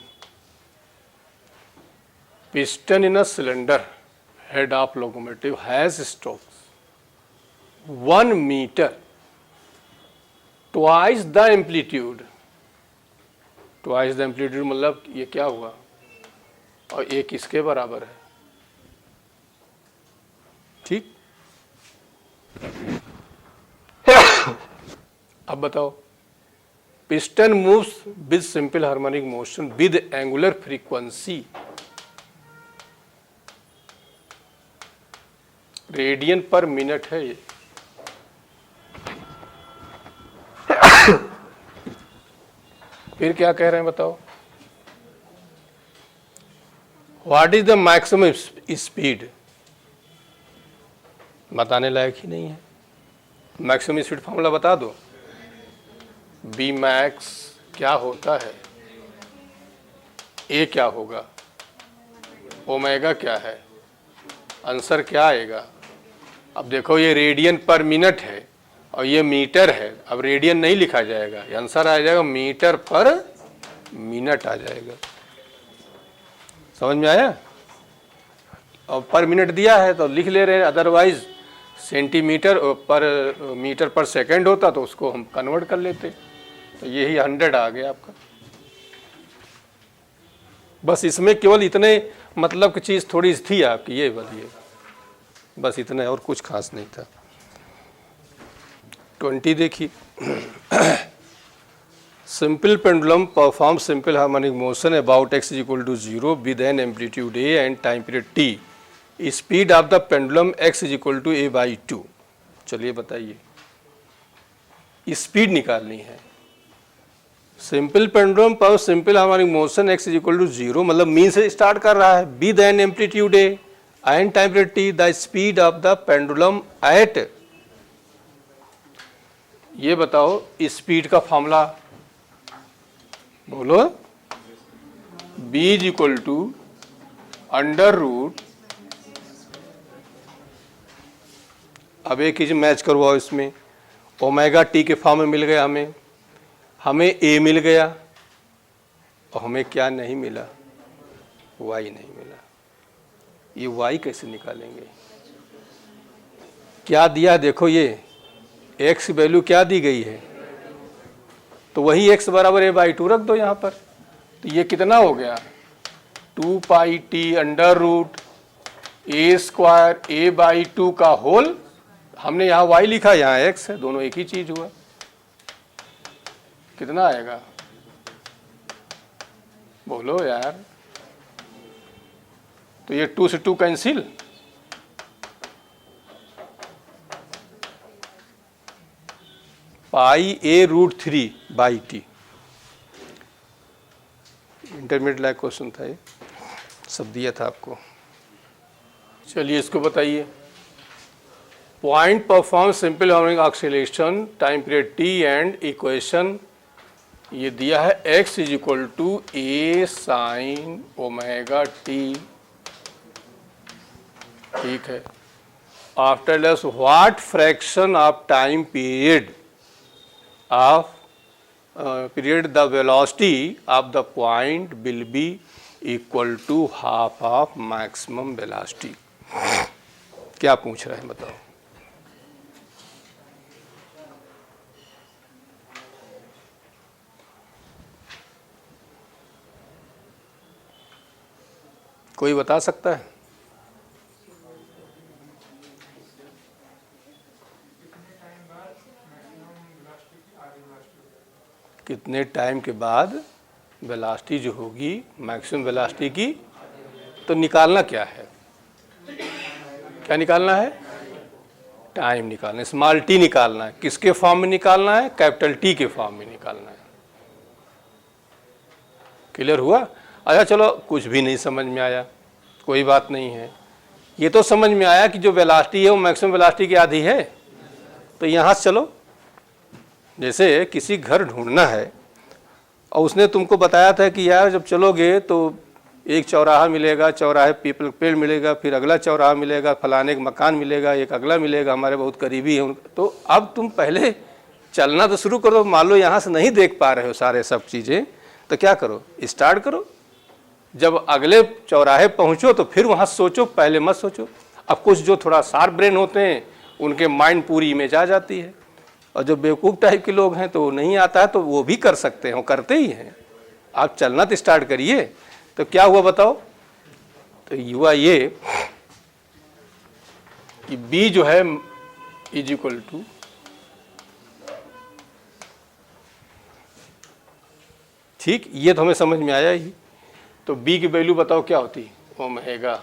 piston in a cylinder head of locomotive has strokes 1 meter twice the amplitude मतलब ये क्या हुआ, और ये किसके बराबर है, ठीक। अब बताओ, piston moves with simple harmonic motion with angular frequency radian पर मिनट है ये। फिर क्या कह रहे हैं बताओ, what is the maximum speed, बताने लायक ही नहीं है। मैक्सिमम स्पीड फॉर्मूला बता दो, बी मैक्स क्या होता है, ए क्या होगा, ओमेगा क्या है, आंसर क्या आएगा। अब देखो ये रेडियन पर मिनट है और ये मीटर है, अब रेडियन नहीं लिखा जाएगा, आंसर आ जाएगा मीटर पर मिनट आ जाएगा। समझ में आया, और पर मिनट दिया है तो लिख ले रहे हैं, अदरवाइज सेंटीमीटर पर मीटर पर सेकंड होता तो उसको हम कन्वर्ट कर लेते, तो यही 100 आ गया आपका। बस इसमें केवल इतने मतलब की चीज थोड़ी थी आपकी, ये बताइए, बस इतना, और कुछ खास नहीं था। 20 देखिए, simple pendulum perform simple harmonic motion about x = 0 with an amplitude a and time period t। Speed of the pendulum x = a/2। चलिए बताइए, स्पीड निकालनी है। सिंपल पेंडुलम पर सिंपल हार्मोनिक मोशन x = 0 मतलब मीन से स्टार्ट कर रहा है, with an amplitude a and time period t, the speed of the pendulum at, ये बताओ स्पीड का फॉर्मूला बोलो, b = √, अब एक चीज मैच करवाओ इसमें, ओमेगा टी के फॉर्म में मिल गया हमें a मिल गया, और हमें क्या नहीं मिला, y नहीं मिला। ये y कैसे निकालेंगे, क्या दिया देखो, ये x वैल्यू क्या दी गई है, तो वही x बराबर a/2 रख दो यहाँ पर, तो ये कितना हो गया, 2πt √a² a/2 का होल, हमने यहाँ y लिखा, यहाँ x है, दोनों एक ही चीज हुआ, कितना आएगा बोलो यार। तो ये 2 से 2 cancel, πa√3/t। Intermediate like question था ये, सब दिया था आपको। चलिए इसको बताइए, point perform simple harmonic oscillation time period t and equation ये दिया है x = a sin ωt, ठीक है। After that what fraction of time period the velocity of the point will be equal to half of maximum velocity. क्या पूछ रहे हैं बताओ, कोई बता सकता है? कितने टाइम के बाद वेलोसिटी जो होगी मैक्सिमम वेलोसिटी की, तो निकालना क्या है, क्या निकालना है, टाइम निकालना, स्मॉल टी निकालना है। किसके फॉर्म में निकालना है, कैपिटल टी के फॉर्म में निकालना है। क्लियर हुआ? अच्छा चलो, कुछ भी नहीं समझ में आया कोई बात नहीं है, ये तो समझ में आया कि जो वेलोसिटी है वो मैक्सिमम वेलोसिटी की आधी है, तो यहाँ से चलो, जैसे किसी घर ढूंढना है और उसने तुमको बताया था कि यार जब चलोगे तो एक चौराहा मिलेगा, चौराहे पीपल पेड़ मिलेगा, फिर अगला चौराहा मिलेगा, फलाने का मकान मिलेगा, एक अगला मिलेगा, हमारे बहुत करीबी है। तो अब तुम पहले चलना तो शुरू करो। मान लो यहाँ से नहीं देख पा रहे हो सारे सब चीज़ें, तो क्या करो, स्टार्ट करो। जब अगले चौराहे पहुँचो तो फिर वहाँ सोचो, पहले मत सोचो। अब कुछ जो थोड़ा शार्प ब्रेन होते हैं उनके माइंड पूरी इमेज आ जाती है, और जो बेवकूफ़ टाइप के लोग हैं तो वो नहीं आता है, तो वो भी कर सकते हैं, वो करते ही हैं। आप चलना तो स्टार्ट करिए। तो क्या हुआ बताओ? तो हुआ ये कि b जो है इज इक्वल टू, ठीक, ये तो हमें समझ में आया ही। तो b की वैल्यू बताओ क्या होती है? ओमेगा।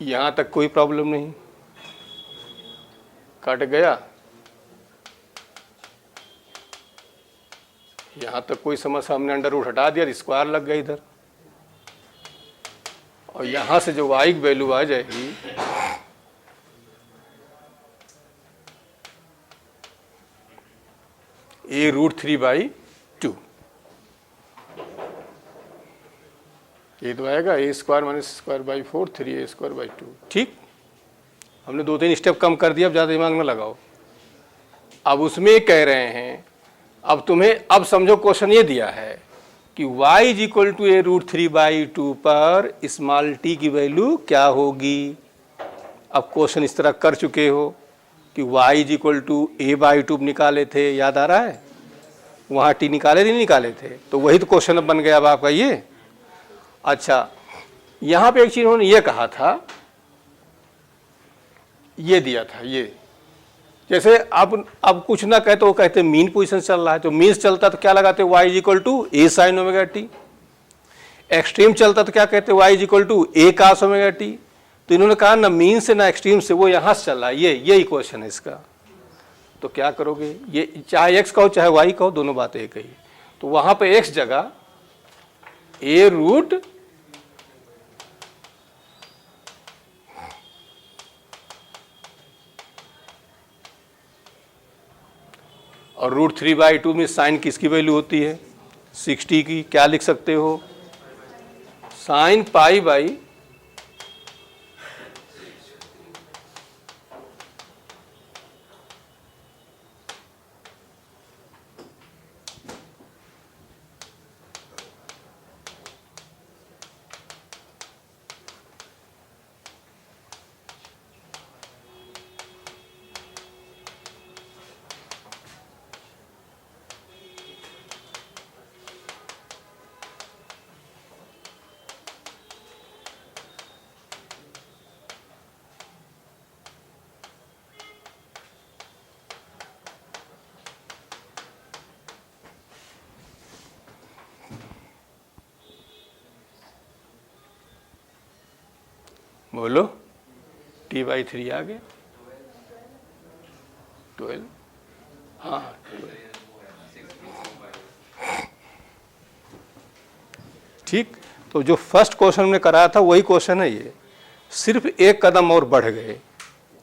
यहां तक कोई प्रॉब्लम नहीं, कट गया। यहां तक कोई समस्या, हमने अंडर रूट हटा दिया, स्क्वायर लग गया इधर। और यहां से जो y की वैल्यू आ जाएगी, a√3/2। ये तो आएगा a² - (4) 3a² / 2। ठीक, हमने 2-3 स्टेप कम कर दिया, अब ज़्यादा दिमाग में लगाओ। अब उसमें कह रहे हैं, अब तुम्हें अब समझो क्वेश्चन ये दिया है कि y = a√3/2 पर स्मॉल t की वैल्यू क्या होगी। अब क्वेश्चन इस तरह कर चुके हो कि y = a/2 निकाले थे, याद आ रहा है? वहाँ t निकाले नहीं निकाले थे, तो वही तो क्वेश्चन अब बन गया अब आपका ये। अच्छा, यहाँ पे एक चीज़ उन्होंने ये कहा था, ये दिया था ये, जैसे अब कुछ ना कहे तो वो कहते मीन पोजीशन चल रहा है, तो मीन्स चलता तो क्या लगाते y = a sin ωt। Extreme चलता तो क्या कहते y = a cos ωt। तो इन्होंने कहा ना मीन से ना एक्सट्रीम से, वो यहाँ से चल रहा है, ये इक्वेशन है इसका। तो क्या करोगे, ये चाहे x कहो चाहे y कहो, दोनों बातें एक ही। तो वहाँ पे x जगह a√, और √3/2 में साइन किसकी वैल्यू होती है? 60 की। क्या लिख सकते हो? साइन π/, बोलो, t/3 आ गया 12। हाँ 12। ठीक, तो जो फर्स्ट क्वेश्चन हमने कराया था वही क्वेश्चन है ये, सिर्फ एक कदम और बढ़ गए।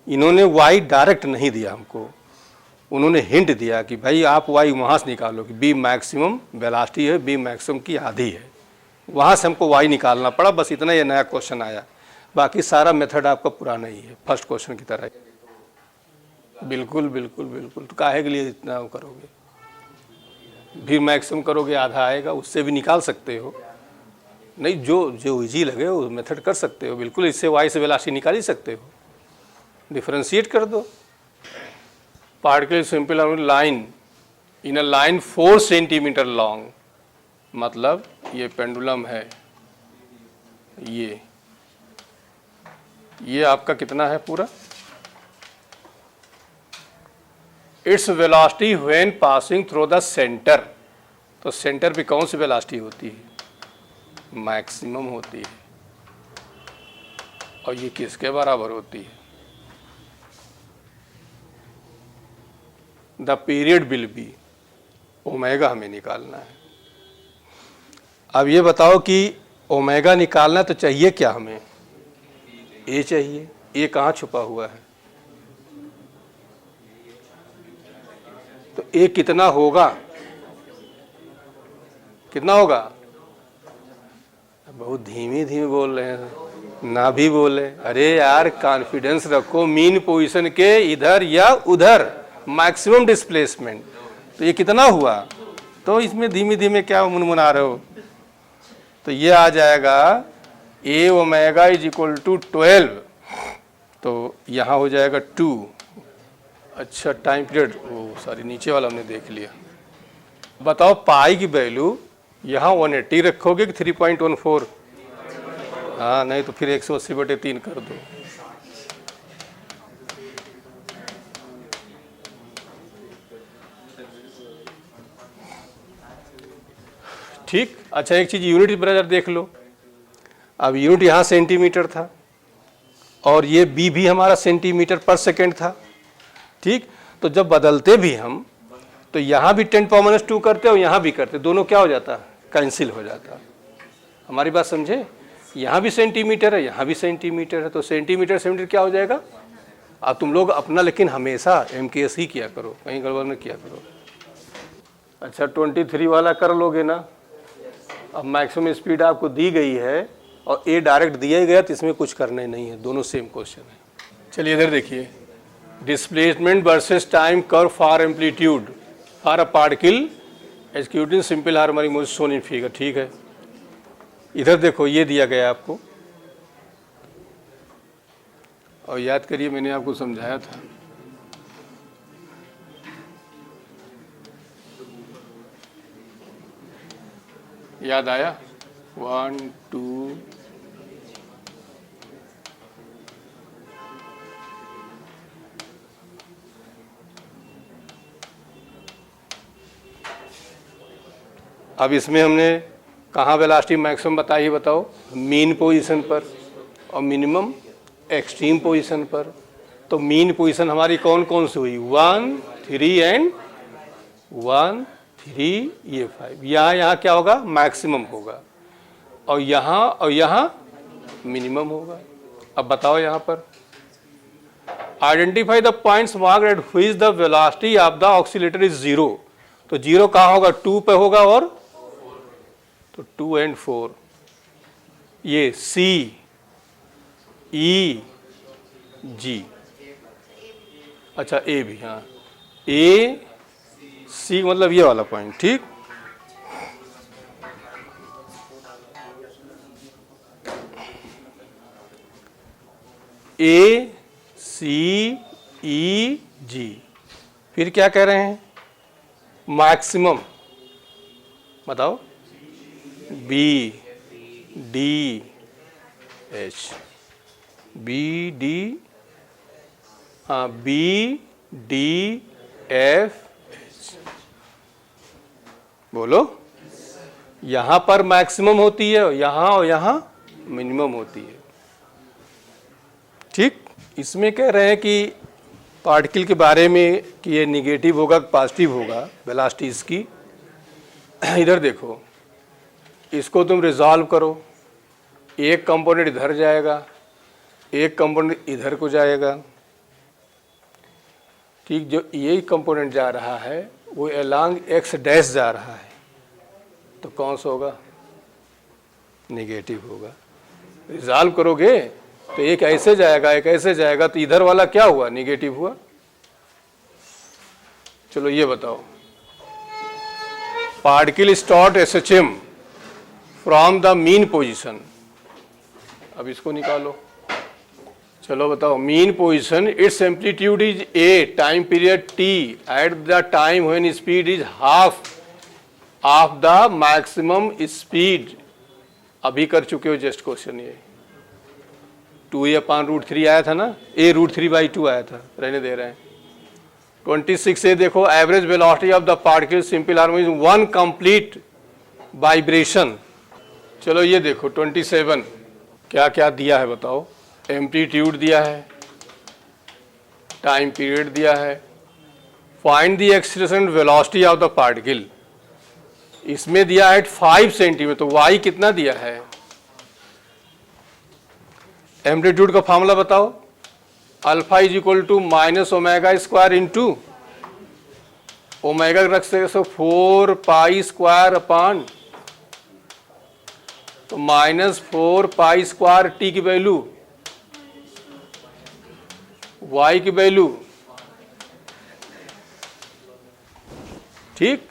इन्होंने y डायरेक्ट नहीं दिया हमको, उन्होंने हिंट दिया कि भाई आप y वहाँ से निकालो कि b मैक्सिमम वेलोसिटी है, b मैक्सिमम की आधी है, वहाँ से हमको y निकालना पड़ा। बस इतना ये नया क्वेश्चन आया, बाकी सारा मेथड आपका पुराना ही है, फर्स्ट क्वेश्चन की तरह। बिल्कुल बिल्कुल बिल्कुल, तो काहे के लिए इतना वो करोगे? भी मैक्सिमम करोगे आधा आएगा, उससे भी निकाल सकते हो। नहीं, जो जो इजी लगे वो मेथड कर सकते हो, बिल्कुल। इससे y से वेलोसिटी निकाल ही सकते हो, डिफरेंशिएट कर दो। Particle simple line in a line 4 centimetre long, मतलब ये पेंडुलम है, ये आपका कितना है पूरा? Its velocity when passing through the centre. तो सेंटर पे कौन सी वेलोसिटी होती है? मैक्सिमम होती है। और ये किसके बराबर होती है? The period will be, omega हमें निकालना है। अब ये बताओ कि ओमेगा निकालना तो चाहिए क्या हमें, ए चाहिए। ए कहाँ छुपा हुआ है, तो ए कितना होगा, कितना होगा। बहुत धीमी धीमी बोल रहे हैं, ना भी बोले। अरे यार कॉन्फिडेंस रखो, मीन पोजीशन के इधर या उधर मैक्सिमम डिस्प्लेसमेंट, तो ये कितना हुआ। तो इसमें धीमे धीमे क्या मुनमुना रहे हो, तो ये आ जाएगा ए ओमेगा इज इक्वल टू 12, तो यहाँ हो जाएगा 2। अच्छा टाइम पीरियड, वो सॉरी नीचे वाला हमने देख लिया। बताओ पाई की वैल्यू यहाँ 180 रखोगे कि 3.14। हाँ नहीं तो फिर 180/3 कर दो। ठीक। अच्छा एक चीज यूनिट ब्रदर देख लो, अब यूनिट यहाँ सेंटीमीटर था और ये बी भी हमारा सेंटीमीटर पर सेकेंड था। ठीक, तो जब बदलते भी हम तो यहाँ भी 10⁻² करते और यहाँ भी करते, दोनों क्या हो जाता, कैंसिल हो जाता। हमारी बात समझे, यहाँ भी सेंटीमीटर है यहाँ भी सेंटीमीटर है, तो सेंटीमीटर सेंटीमीटर क्या हो जाएगा। अब तुम लोग अपना लेकिन हमेशा MKS ही किया करो, कहीं गड़बड़ में किया करो। अच्छा 23 वाला कर लोगे ना। अब मैक्सिमम स्पीड आपको दी गई है और ए डायरेक्ट दिया ही गया, तो इसमें कुछ करने नहीं है, दोनों सेम क्वेश्चन है। चलिए इधर देखिए, displacement versus time curve for amplitude for a particle executing simple harmonic motion shown in figure. ठीक है, इधर देखो ये दिया गया आपको, और याद करिए मैंने आपको समझाया था। याद आया, 1 2 अब इसमें हमने कहाँ वेलोसिटी मैक्सिमम बताई, बताओ। मीन पोजीशन पर और मिनिमम एक्सट्रीम पोजीशन पर। तो मीन पोजीशन हमारी कौन कौन सी हुई, 1 3 एंड 1 3 ये 5। यहाँ क्या होगा, मैक्सिमम होगा, और यहाँ मिनिमम होगा। अब बताओ यहाँ पर, identify the points marked at which the velocity of the oscillator is 0। तो 0 कहाँ होगा, 2 पे होगा, और तो 2 एंड 4। ये C E G, अच्छा A भी, हाँ A C मतलब ये वाला पॉइंट। ठीक, A C E G। फिर क्या कह रहे हैं, मैक्सिमम बताओ, B D H, B D, हाँ B D F H। बोलो, यहाँ पर मैक्सिमम होती है और यहाँ मिनिमम होती है। ठीक, इसमें कह रहे हैं कि पार्टिकल के बारे में कि ये निगेटिव होगा पॉजिटिव होगा वेलोसिटी इसकी। इधर देखो, इसको तुम रिजॉल्व करो, एक कंपोनेंट इधर जाएगा, एक कंपोनेंट इधर को जाएगा। ठीक, जो ये कंपोनेंट जा रहा है वो अलोंग x डैश जा रहा है, तो कौन सा होगा, नेगेटिव होगा। रिजॉल्व करोगे तो एक ऐसे जाएगा एक ऐसे जाएगा, तो इधर वाला क्या हुआ, नेगेटिव हुआ। चलो ये बताओ, particle start SHM from the mean position. अब इसको निकालो, चलो बताओ, mean position it's amplitude is A, time period T, at the time when speed is half of the maximum speed. अभी कर चुके हो जस्ट क्वेश्चन, ये 2A/√3 आया था ना, A√3/2 आया था, रहने दे रहे हैं। 26 से देखो, average velocity of the particle simple harmonic is 1 complete vibration. चलो ये देखो 27, क्या क्या दिया है बताओ, एम्पलीट्यूड दिया है, टाइम पीरियड दिया है, find the acceleration velocity of the particle. इसमें दिया है 5 सेंटीमीटर, तो y कितना दिया है, एम्पलीट्यूड का फॉर्मूला बताओ। Alpha is equal to minus omega square into omega रख से 4 पाई स्क्वायर अपान, तो माइनस 4 पाई स्क्वायर टी की वैल्यू, वाई की वैल्यू। ठीक,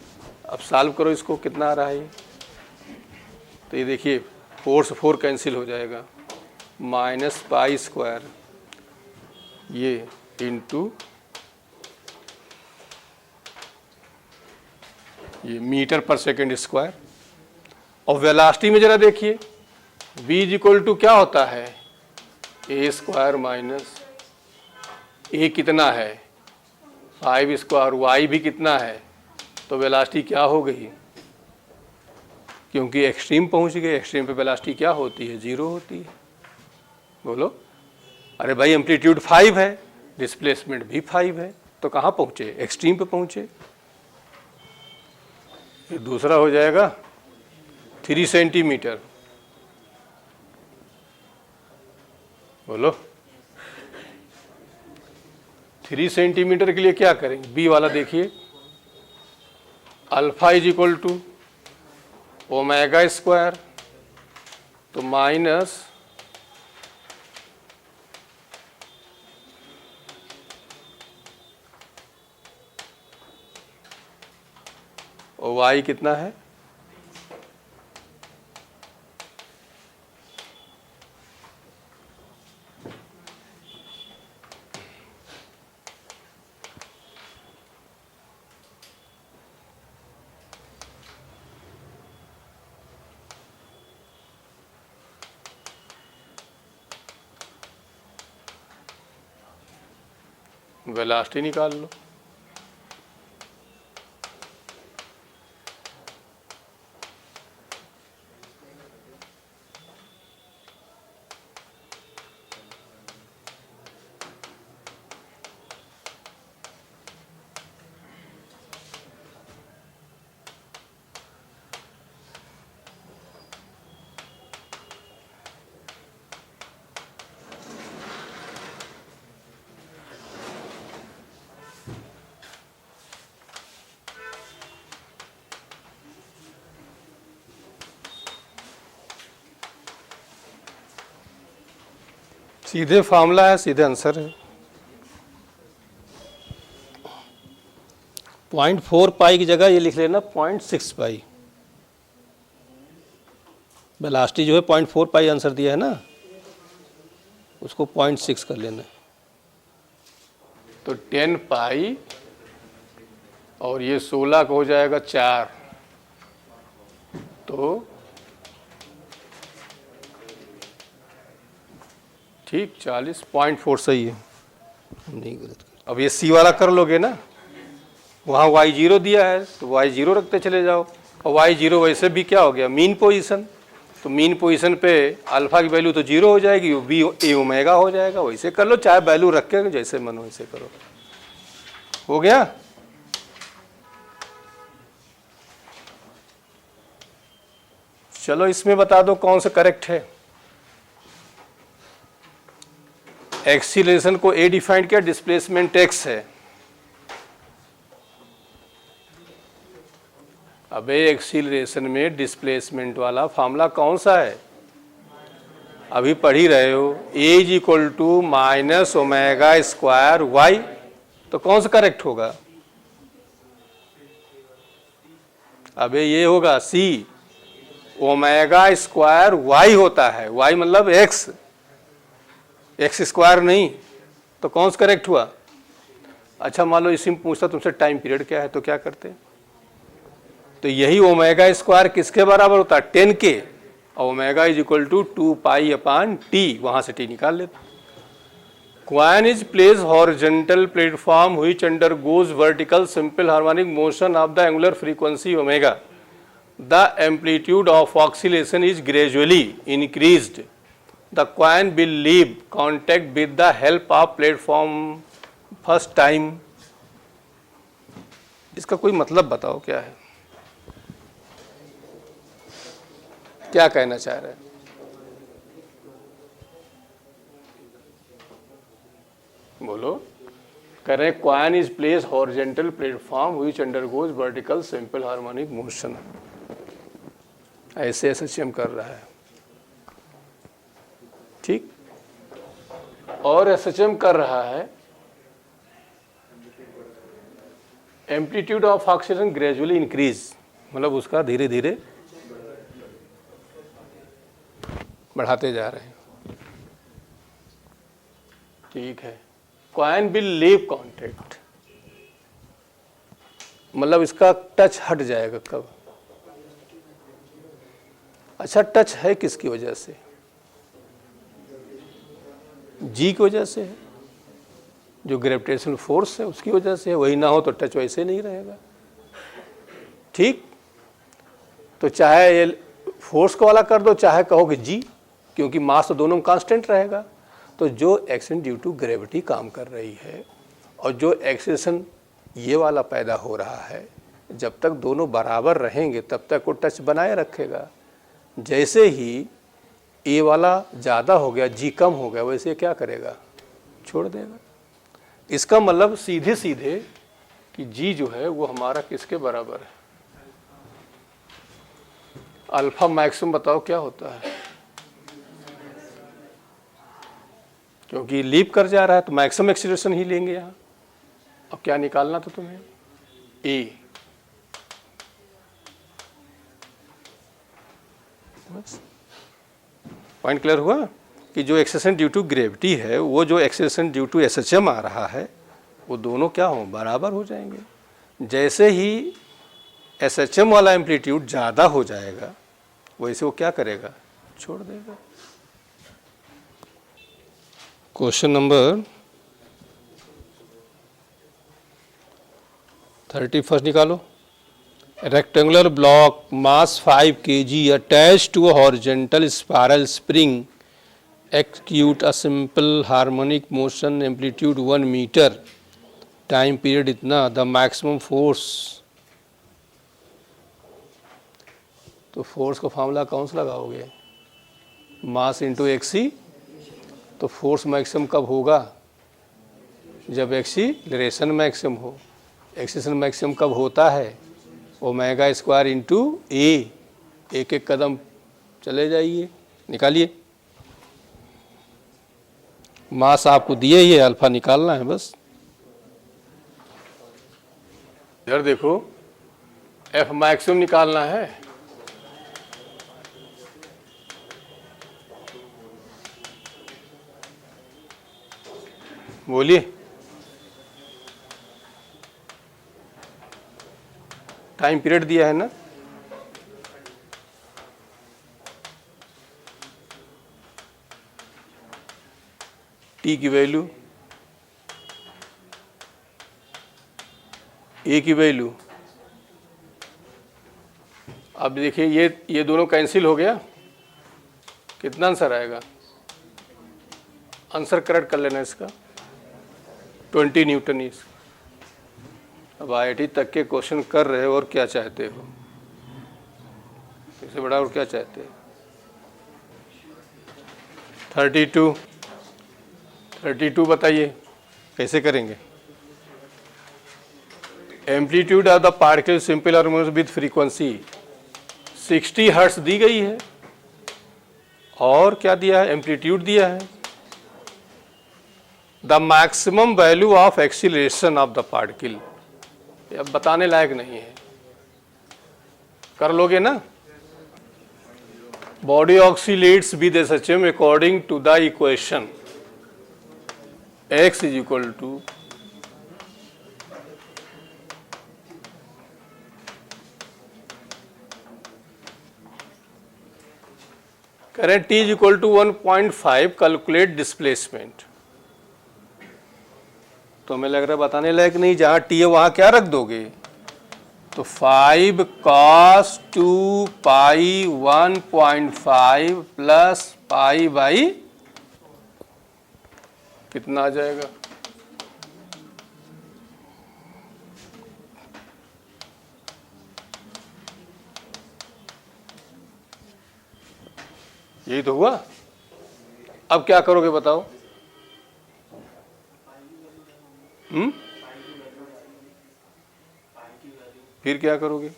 अब सॉल्व करो इसको, कितना आ रहा है ये? तो ये देखिए 4 से 4 कैंसिल हो जाएगा, माइनस पाई स्क्वायर ये इंटू ये मीटर पर सेकेंड स्क्वायर। और वेलोसिटी में जरा देखिए, v इज इक्वल टू क्या होता है, ए स्क्वायर माइनस ए कितना है 5 स्क्वायर, वाई भी कितना है, तो वेलोसिटी क्या हो गई, क्योंकि एक्सट्रीम पहुंच गए, एक्सट्रीम पे वेलोसिटी क्या होती है, 0 होती है। बोलो, अरे भाई एम्पलीट्यूड 5 है, डिस्प्लेसमेंट भी 5 है, तो कहाँ पहुंचे, एक्सट्रीम पे पहुंचे। फिर दूसरा हो जाएगा 3 सेंटीमीटर। बोलो, 3 सेंटीमीटर के लिए क्या करेंगे, बी वाला देखिए, alpha is equal to omega square, तो माइनस और वाई कितना है, वेलोसिटी निकाल लो। सीधे फार्मूला है, सीधे आंसर है। 0.4 पाई की जगह ये लिख लेना 0.6 पाई। वेलोसिटी जो है 0.4 पाई आंसर दिया है ना, उसको 0.6 कर लेना। तो 10 पाई और ये 16 का हो जाएगा 4, तो ठीक 40.4 सही है, नहीं गलत। अब ये सी वाला कर लोगे ना, वहाँ y0 दिया है तो y0 रखते चले जाओ, और y0 वैसे भी क्या हो गया, मीन पोजीशन, तो मीन पोजीशन पे अल्फा की वैल्यू तो 0 हो जाएगी, बी ए ओमेगा हो जाएगा। वैसे कर लो, चाहे वैल्यू रख के जैसे मन वैसे करो। हो गया। चलो इसमें बता दो कौन सा करेक्ट है। एक्सीलरेशन को ए डिफाइंड किया, डिस्प्लेसमेंट एक्स है। अबे एक्सीलरेशन में डिस्प्लेसमेंट वाला फार्मूला कौन सा है, अभी पढ़ ही रहे हो, A is equal to minus omega square Y, तो कौन सा करेक्ट होगा, अबे ये होगा सी, ओमेगा स्क्वायर वाई होता है, वाई मतलब एक्स, एक्स स्क्वायर नहीं, तो कौन सा करेक्ट हुआ। अच्छा मान लो इसी में पूछता तुमसे टाइम पीरियड क्या है, तो क्या करते, तो यही ओमेगा स्क्वायर किसके बराबर होता है, 10 के, और omega is equal to 2 pi upon t, वहां से टी निकाल लेते। Coin is placed horizontal platform which undergoes vertical simple harmonic motion of the angular frequency omega. The amplitude of oscillation is gradually increased. The coin will leave contact with the help of platform first time. इसका कोई मतलब बताओ क्या है, क्या कहना चाह रहे हैं। बोलो। कह रहे हैं coin is place horizontal platform which undergoes vertical simple harmonic motion. ऐसे एसएचएम कर रहा है, ठीक। और एसएचएम कर रहा है amplitude of oxygen gradually increase, मतलब उसका धीरे धीरे बढ़ाते जा रहे हैं, ठीक है। कॉइन विल लीव कॉन्टेक्ट, मतलब इसका टच हट जाएगा कब? अच्छा, टच है किसकी वजह से? जी की वजह से है, जो ग्रेविटेशनल फोर्स है उसकी वजह से है। वही ना हो तो टच वैसे नहीं रहेगा, ठीक। तो चाहे ये फोर्स को वाला कर दो, चाहे कहो कि जी, क्योंकि मास तो दोनों में कांस्टेंट रहेगा। तो जो एक्शन ड्यू टू ग्रेविटी काम कर रही है और जो एक्सेशन ये वाला पैदा हो रहा है, जब तक दोनों बराबर रहेंगे तब तक वो टच बनाए रखेगा। जैसे ही ए वाला ज़्यादा हो गया, जी कम हो गया, वैसे क्या करेगा? छोड़ देगा। इसका मतलब सीधे सीधे कि जी जो है वो हमारा किसके बराबर है? अल्फा मैक्सिमम बताओ क्या होता है? क्योंकि लीप कर जा रहा है तो मैक्सिमम एक्सीलरेशन ही लेंगे यहाँ। अब क्या निकालना था तुम्हें? ए। बस पॉइंट क्लियर हुआ कि जो एक्सेशन ड्यू टू ग्रेविटी है, वो जो एक्सेशन ड्यू टू एसएचएम आ रहा है, वो दोनों क्या हो? बराबर हो जाएंगे। जैसे ही एसएचएम वाला एम्पलीट्यूड ज़्यादा हो जाएगा, वैसे वो क्या करेगा? छोड़ देगा। क्वेश्चन नंबर 31 निकालो। Rectangular block mass 5 kg attached to a horizontal spiral spring execute a simple harmonic motion amplitude 1 meter, time period इतना, the maximum force। तो फोर्स का फॉर्मूला कौन सा लगाओगे? मास इंटू एक्सी। तो फोर्स मैक्सिमम कब होगा? जब एक्सीलरेशन मैक्सिमम हो। एक्सीलरेशन मैक्सिमम कब होता है? Omega square into a. एक एक कदम चले जाइए, निकालिए। मास आपको दिए ही है, अल्फा निकालना है बस। इधर देखो, एफ मैक्सिमम निकालना है। बोलिए। टाइम पीरियड दिया है ना? टी की वैल्यू, ए की वैल्यू। अब देखिए ये दोनों कैंसिल हो गया, कितना आंसर आएगा? आंसर करेक्ट कर लेना इसका, 20 न्यूटन ही। अब IIT तक के क्वेश्चन कर रहे हो और क्या चाहते हो? इससे बड़ा और क्या चाहते हो? 32 बताइए कैसे करेंगे? Amplitude of the particle simple harmonic with frequency 60 hertz दी गई है, और क्या दिया है? एम्पलीट्यूड दिया है। The maximum value of acceleration of the particle, अब बताने लायक नहीं है, कर लोगे ना? Body oscillates with SHM according to the equation x is equal to current t is equal to 1.5, calculate displacement. तो हमें लग रहा है बताने लायक नहीं, जहां टी है वहां क्या रख दोगे? तो 5 cos 2 pi 1.5 plus pi by कितना आ जाएगा? यही तो हुआ। अब क्या करोगे बताओ? फिर क्या करोगे?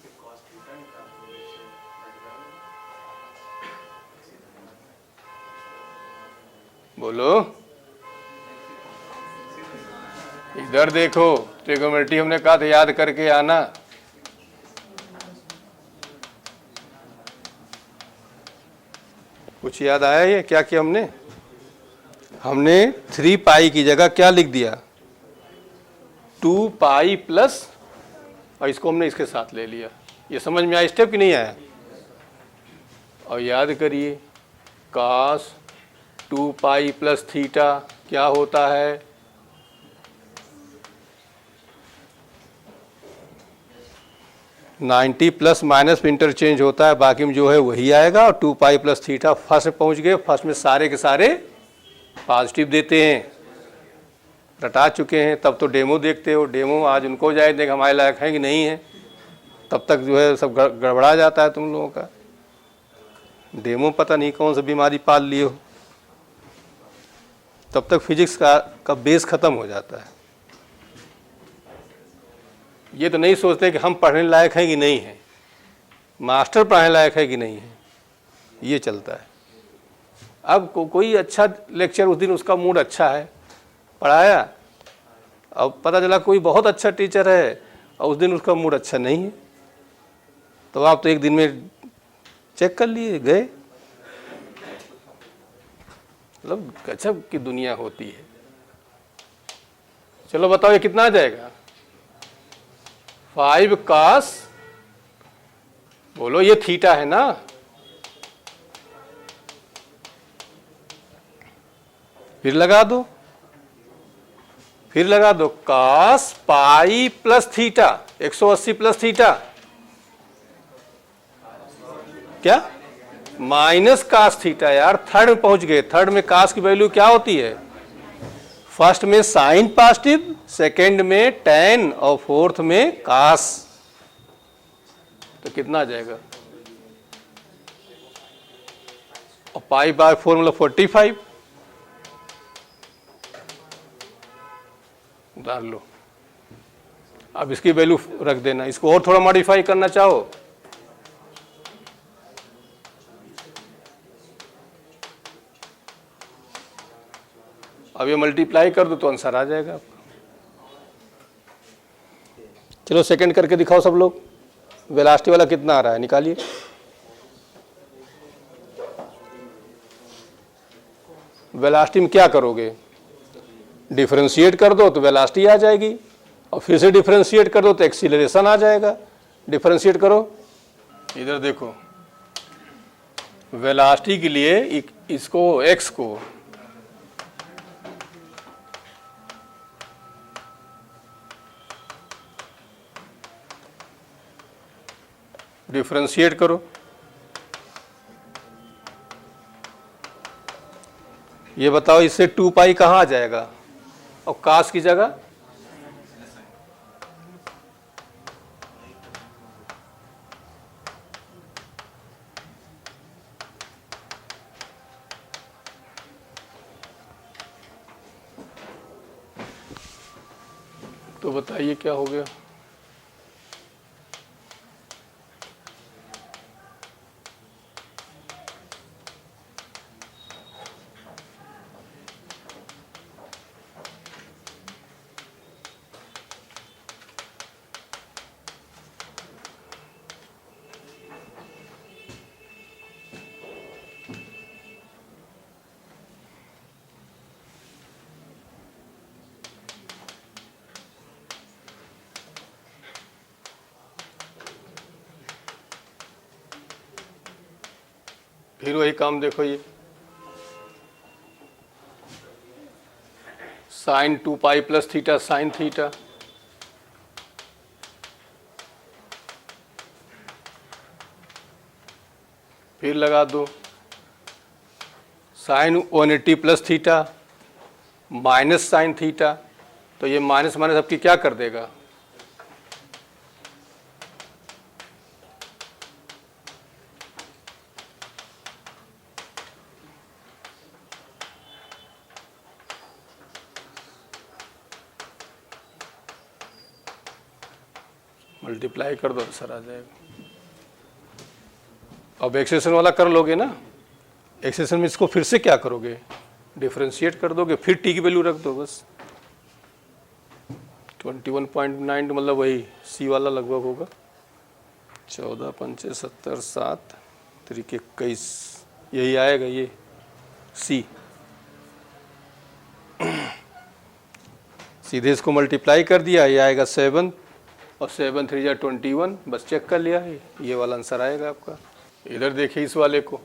बोलो, इधर देखो, ट्रिगोनोमेट्री हमने कहा था याद करके आना। कुछ याद आया? ये क्या किया हमने? हमने 3 पाई की जगह क्या लिख दिया? 2 पाई प्लस, और इसको हमने इसके साथ ले लिया। ये समझ में आया स्टेप कि नहीं आया? और याद करिए, cos 2 पाई प्लस थीटा क्या होता है? नाइन्टी प्लस माइनस में इंटरचेंज होता है, बाकी में जो है वही आएगा। और 2 पाई प्लस थीटा फर्स्ट में पहुंच गए, फर्स्ट में सारे के सारे पॉजिटिव देते हैं, रटा चुके हैं। तब तो डेमो देखते हो, डेमो आज उनको जाए देख हमारे लायक है कि नहीं है, तब तक जो है सब गड़बड़ा जाता है तुम लोगों का। डेमो पता नहीं कौन सा बीमारी पाल लिए हो, तब तक फिजिक्स का बेस खत्म हो जाता है। ये तो नहीं सोचते कि हम पढ़ने लायक हैं कि नहीं है, मास्टर पढ़ने लायक है कि नहीं है, ये चलता है। अब कोई अच्छा लेक्चर, उस दिन उसका मूड अच्छा है, पढ़ाया, अब पता चला कोई बहुत अच्छा टीचर है और उस दिन उसका मूड अच्छा नहीं है, तो आप तो एक दिन में चेक कर लिए गए। मतलब गजब की दुनिया होती है। चलो बताओ ये कितना आ जाएगा? 5 cos, बोलो, ये थीटा है ना, फिर लगा दो, फिर लगा दो cos pi plus theta, 180 plus theta क्या? Minus cos theta. यार थर्ड में पहुंच गए, थर्ड में कास की वैल्यू क्या होती है? फर्स्ट में साइन पॉजिटिव, सेकंड में टेन और फोर्थ में कास। तो कितना आ जाएगा? और पाई बाय 4 मतलब 45। डाल लो, अब इसकी वैल्यू रख देना। इसको और थोड़ा मॉडिफाई करना चाहो, अब ये मल्टीप्लाई कर दो तो आंसर आ जाएगा आपका। चलो सेकंड करके दिखाओ सब लोग, वेलोसिटी वाला कितना आ रहा है निकालिए। वेलोसिटी में क्या करोगे? डिफरेंशिएट कर दो तो वेलोसिटी आ जाएगी, और फिर से डिफरेंशिएट कर दो तो एक्सीलरेशन आ जाएगा। डिफरेंशिएट करो, इधर देखो, वेलोसिटी के लिए इसको x को डिफरेंशिएट करो, ये बताओ इससे 2 पाई कहाँ आ जाएगा? और कास की जगह तो बताइए क्या हो गया? फिर वही काम देखो, ये sine 2 pi plus theta sine theta, फिर लगा दो sine 180 plus theta minus sine theta, तो ये माइनस माइनस आपकी क्या कर देगा? मल्टीप्लाई कर दो आंसर आ जाएगा। अब एक्सेशन वाला कर लोगे ना, एक्सेशन में इसको फिर से क्या करोगे, डिफरेंशिएट कर दोगे, फिर टी की वैल्यू रख दो बस। 21.9 मतलब वही सी वाला लगभग होगा। 14 पंचे 70 7 तरीके 21 यही आएगा ये सी। सीधे इसको मल्टीप्लाई कर दिया, ये आएगा 7 और 7 3 21, बस चेक कर लिया है, ये वाला आंसर आएगा आपका। इधर देखिए इस वाले को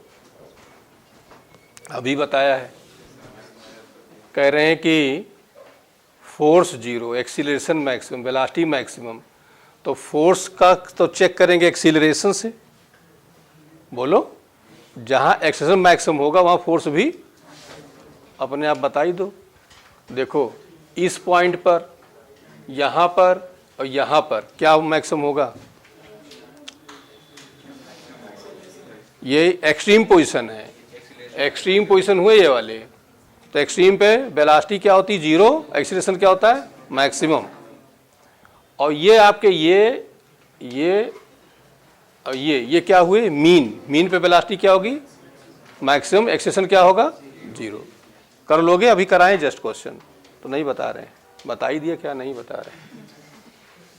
अभी बताया है, कह रहे हैं कि force 0, acceleration maximum, velocity maximum. तो फोर्स का तो चेक करेंगे एक्सीलरेशन से, बोलो जहाँ एक्सीलरेशन मैक्सिमम होगा वहाँ फोर्स भी अपने आप बता ही दो। देखो इस पॉइंट पर, यहाँ पर और यहाँ पर क्या मैक्सिमम होगा, ये एक्सट्रीम पोजीशन है, एक्सट्रीम पोजीशन हुए ये वाले। तो एक्सट्रीम पे वेलोसिटी क्या होती है 0, एक्सीलरेशन क्या होता है मैक्सिमम। और ये आपके ये और ये क्या हुए मीन, मीन पे वेलोसिटी क्या होगी मैक्सिमम, एक्सीलरेशन क्या होगा 0। कर लोगे, अभी कराएं जस्ट क्वेश्चन, तो नहीं बता रहे हैं, बता ही दिया क्या नहीं बता रहे।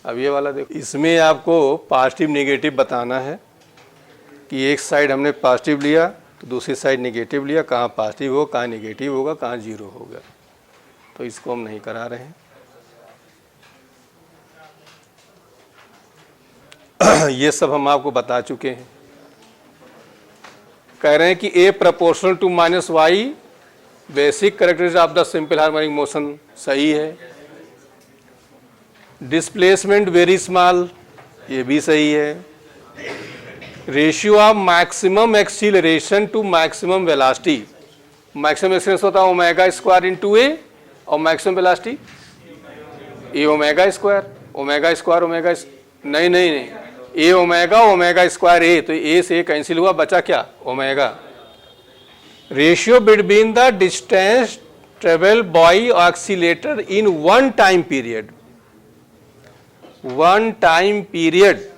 अब ये वाला देखो, इसमें आपको पॉजिटिव नेगेटिव बताना है कि एक साइड हमने पॉजिटिव लिया तो दूसरी साइड नेगेटिव लिया, कहाँ पॉजिटिव हो कहाँ नेगेटिव होगा कहाँ 0 होगा। तो इसको हम नहीं करा रहे हैं। ये सब हम आपको बता चुके हैं। कह रहे हैं कि A proportional to minus Y basic characteristic of the simple harmonic motion सही है। डिस्प्लेसमेंट वेरी स्मॉल, ये भी सही है। Ratio of maximum acceleration to maximum velocity, maximum acceleration होता है ओमेगा स्क्वायर इंटू ए और maximum velocity A omega square, omega square omega नहीं A omega omega square A, तो ए से कैंसिल हुआ, बचा क्या omega. Ratio between the distance travel by oscillator in one time period, one time period.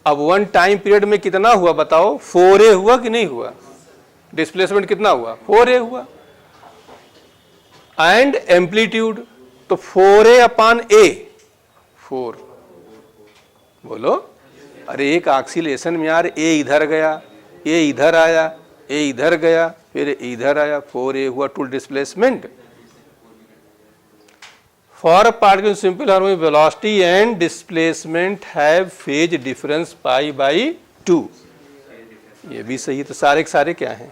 अब one time period में कितना हुआ बताओ, 4a हुआ कि नहीं हुआ, डिस्प्लेसमेंट कितना हुआ 4a हुआ। एंड एम्पलीट्यूड तो 4a अपॉन a 4, बोलो अरे एक ऑक्सीलेशन में यार a इधर गया, a इधर आया, a इधर गया, फिर इधर आया, 4a हुआ to displacement. For a particle in simple harmonic velocity and displacement have phase difference pi by 2, ये भी सही है। तो सारे के सारे क्या हैं